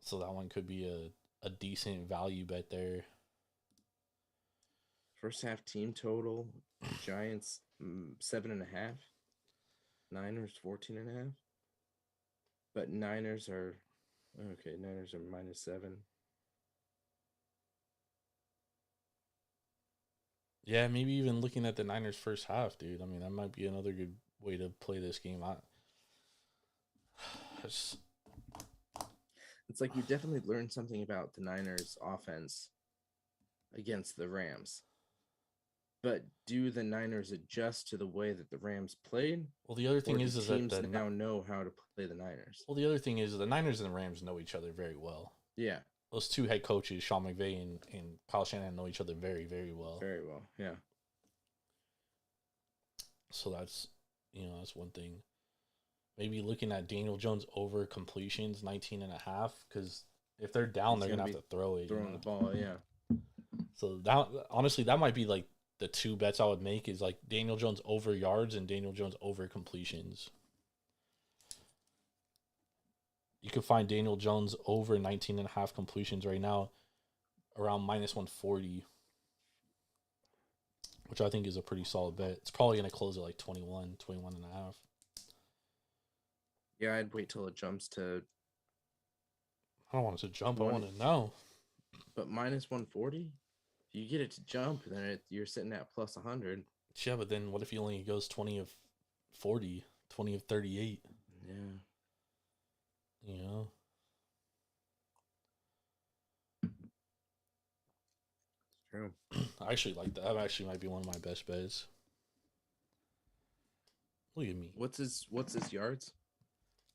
So that one could be a decent value bet there. First half team total, Giants 7.5. Niners 14.5. But Niners are okay. Niners are -7. Yeah, maybe even looking at the Niners first half, dude. I mean, that might be another good way to play this game. It's like you definitely learned something about the Niners offense against the Rams. But do the Niners adjust to the way that the Rams played? Well, the other thing is that teams now know how to play the Niners. Well, the other thing is the Niners and the Rams know each other very well. Yeah. Those two head coaches, Sean McVay and Kyle Shanahan, know each other very, very well. Very well, yeah. So that's one thing. Maybe looking at Daniel Jones over completions, 19.5, because if they're down, they're gonna have to throw it. Throwing the ball, yeah. So that honestly, that might be like the two bets I would make is like Daniel Jones over yards and Daniel Jones over completions. You could find Daniel Jones over 19.5 completions right now around -140, which I think is a pretty solid bet. It's probably going to close at like 21.5. Yeah, I'd wait till it jumps to... I don't want it to jump. I want to know. But -140? If you get it to jump, then you're sitting at +100. Yeah, but then what if he only goes 20 of 40, 20 of 38? Yeah. You know? True. I actually like that. That actually might be one of my best bets. Look at me. What's his yards?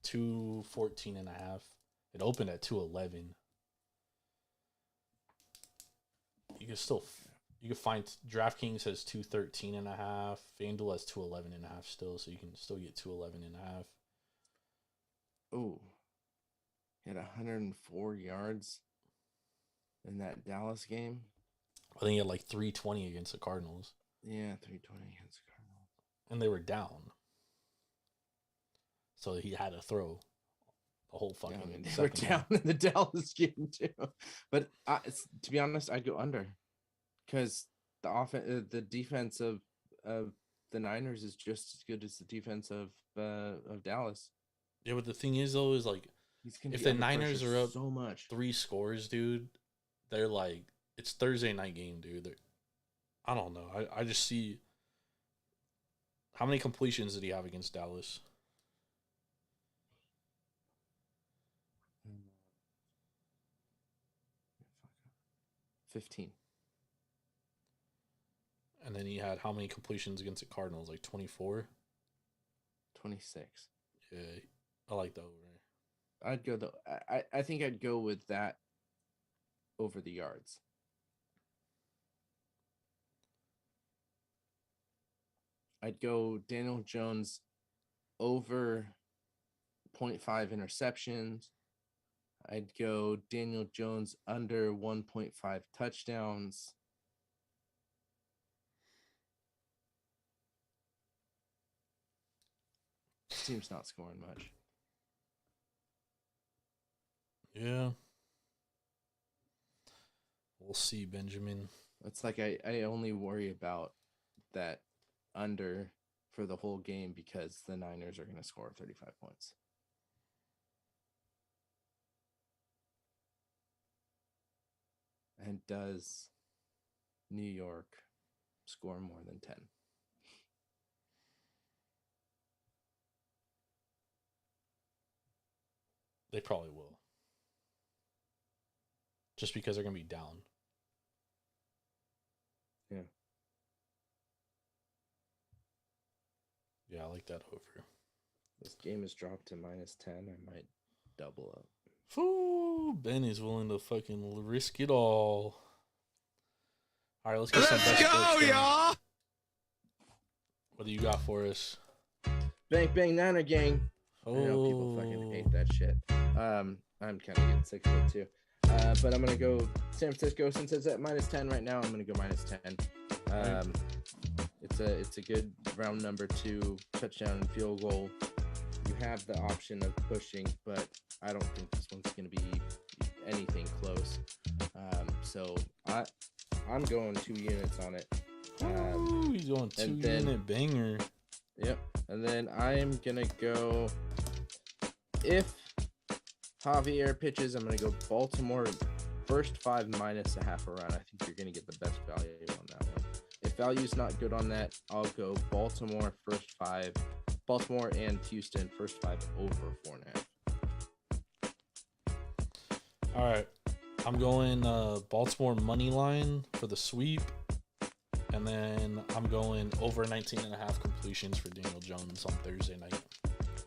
214.5. It opened at 211. You can find DraftKings has 213.5. FanDuel has 211.5 still, so you can still get 211.5. Oh. He had 104 yards in that Dallas game. I think he had like 320 against the Cardinals. Yeah, 320 against the Cardinals. And they were down. So he had to throw the whole fucking they were down in the Dallas game too. But to be honest, I'd go under. Because the defense of the Niners is just as good as the defense of Dallas. Yeah, but the thing is though, is like if the Niners are up so much 3 scores, dude, they're like it's Thursday night game, dude. I don't know. I just see how many completions did he have against Dallas? 15. And then he had how many completions against the Cardinals? Like 24? 26. Yeah, I like that over. I'd go I think I'd go with that over the yards. I'd go Daniel Jones over 0.5 interceptions. I'd go Daniel Jones under 1.5 touchdowns. Team's not scoring much. Yeah. We'll see, Benjamin. It's like I only worry about that under for the whole game because the Niners are going to score 35 points. And does New York score more than 10? They probably will. Just because they're going to be down. Yeah. Yeah, I like that over. This game is dropped to -10. I might double up. Ooh, Ben is willing to fucking risk it all. All right, let's get some best bets, y'all. What do you got for us? Bang, bang, Niner gang. Oh. I know people fucking hate that shit. I'm kind of getting sick of it too. But I'm going to go San Francisco since it's at -10 right now. I'm going to go -10. It's a good round number 2 touchdown and field goal. You have the option of pushing, but I don't think this one's going to be anything close. So I'm going 2 units on it. Ooh, he's going 2 unit banger. Yep. And then I'm going to go, if Javier pitches, I'm going to go Baltimore first 5 minus a half a run. I think you're going to get the best value on that one. If value's not good on that, I'll go Baltimore first 5. Baltimore and Houston first 5 over 4.5. All right. I'm going Baltimore money line for the sweep. And then I'm going over 19.5 completions for Daniel Jones on Thursday night.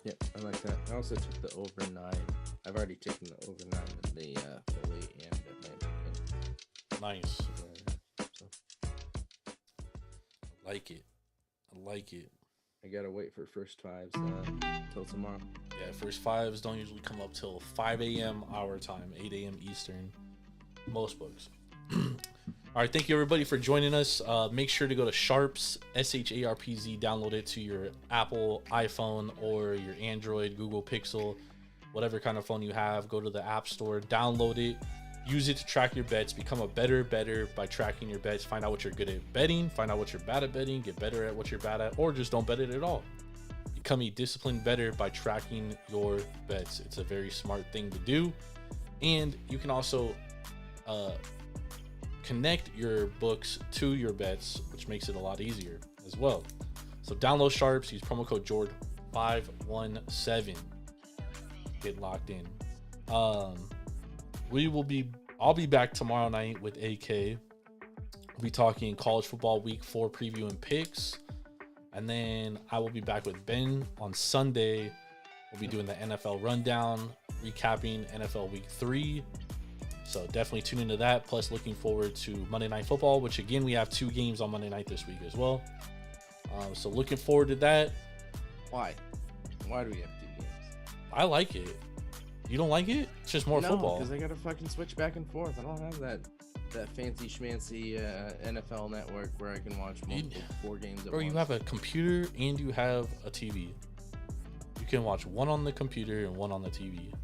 Yep, I like that. I also took the over 9. I've already taken the over 9 in the Philly and Atlanta game. Nice. So I like it. I gotta wait for first 5s till tomorrow. Yeah, first 5s don't usually come up till 5 a.m. our time, 8 a.m. Eastern. Most books. All right, thank you everybody for joining us. Make sure to go to Sharps, SHARPZ, download it to your Apple iPhone or your Android, Google Pixel, whatever kind of phone you have. Go to the App Store, download it, use it to track your bets, become a better by tracking your bets, find out what you're good at betting, find out what you're bad at betting, get better at what you're bad at, or just don't bet it at all. Become a disciplined bettor by tracking your bets. It's a very smart thing to do. And you can also connect your books to your bets, which makes it a lot easier as well. So download Sharps, use promo code JORD517. Get locked in. I'll be back tomorrow night with AK. We'll be talking college football week 4 preview and picks. And then I will be back with Ben on Sunday. We'll be doing the NFL rundown, recapping NFL week 3. So definitely tune into that. Plus looking forward to Monday Night Football, which again, we have 2 games on Monday night this week as well. So looking forward to that. Why do we have 2 games? I like it. You don't like it? It's just more football. Because I gotta fucking switch back and forth. I don't have that fancy schmancy NFL network where I can watch multiple 4 games at once. Bro, you have a computer and you have a TV. You can watch one on the computer and one on the TV.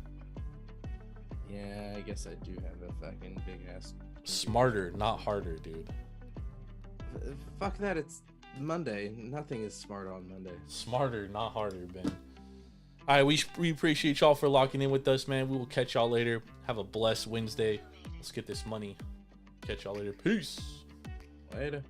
Yeah, I guess I do have a fucking big ass. Smarter, not harder, dude. Fuck that. It's Monday. Nothing is smart on Monday. Smarter, not harder, Ben. All right, we appreciate y'all for locking in with us, man. We will catch y'all later. Have a blessed Wednesday. Let's get this money. Catch y'all later. Peace. Later.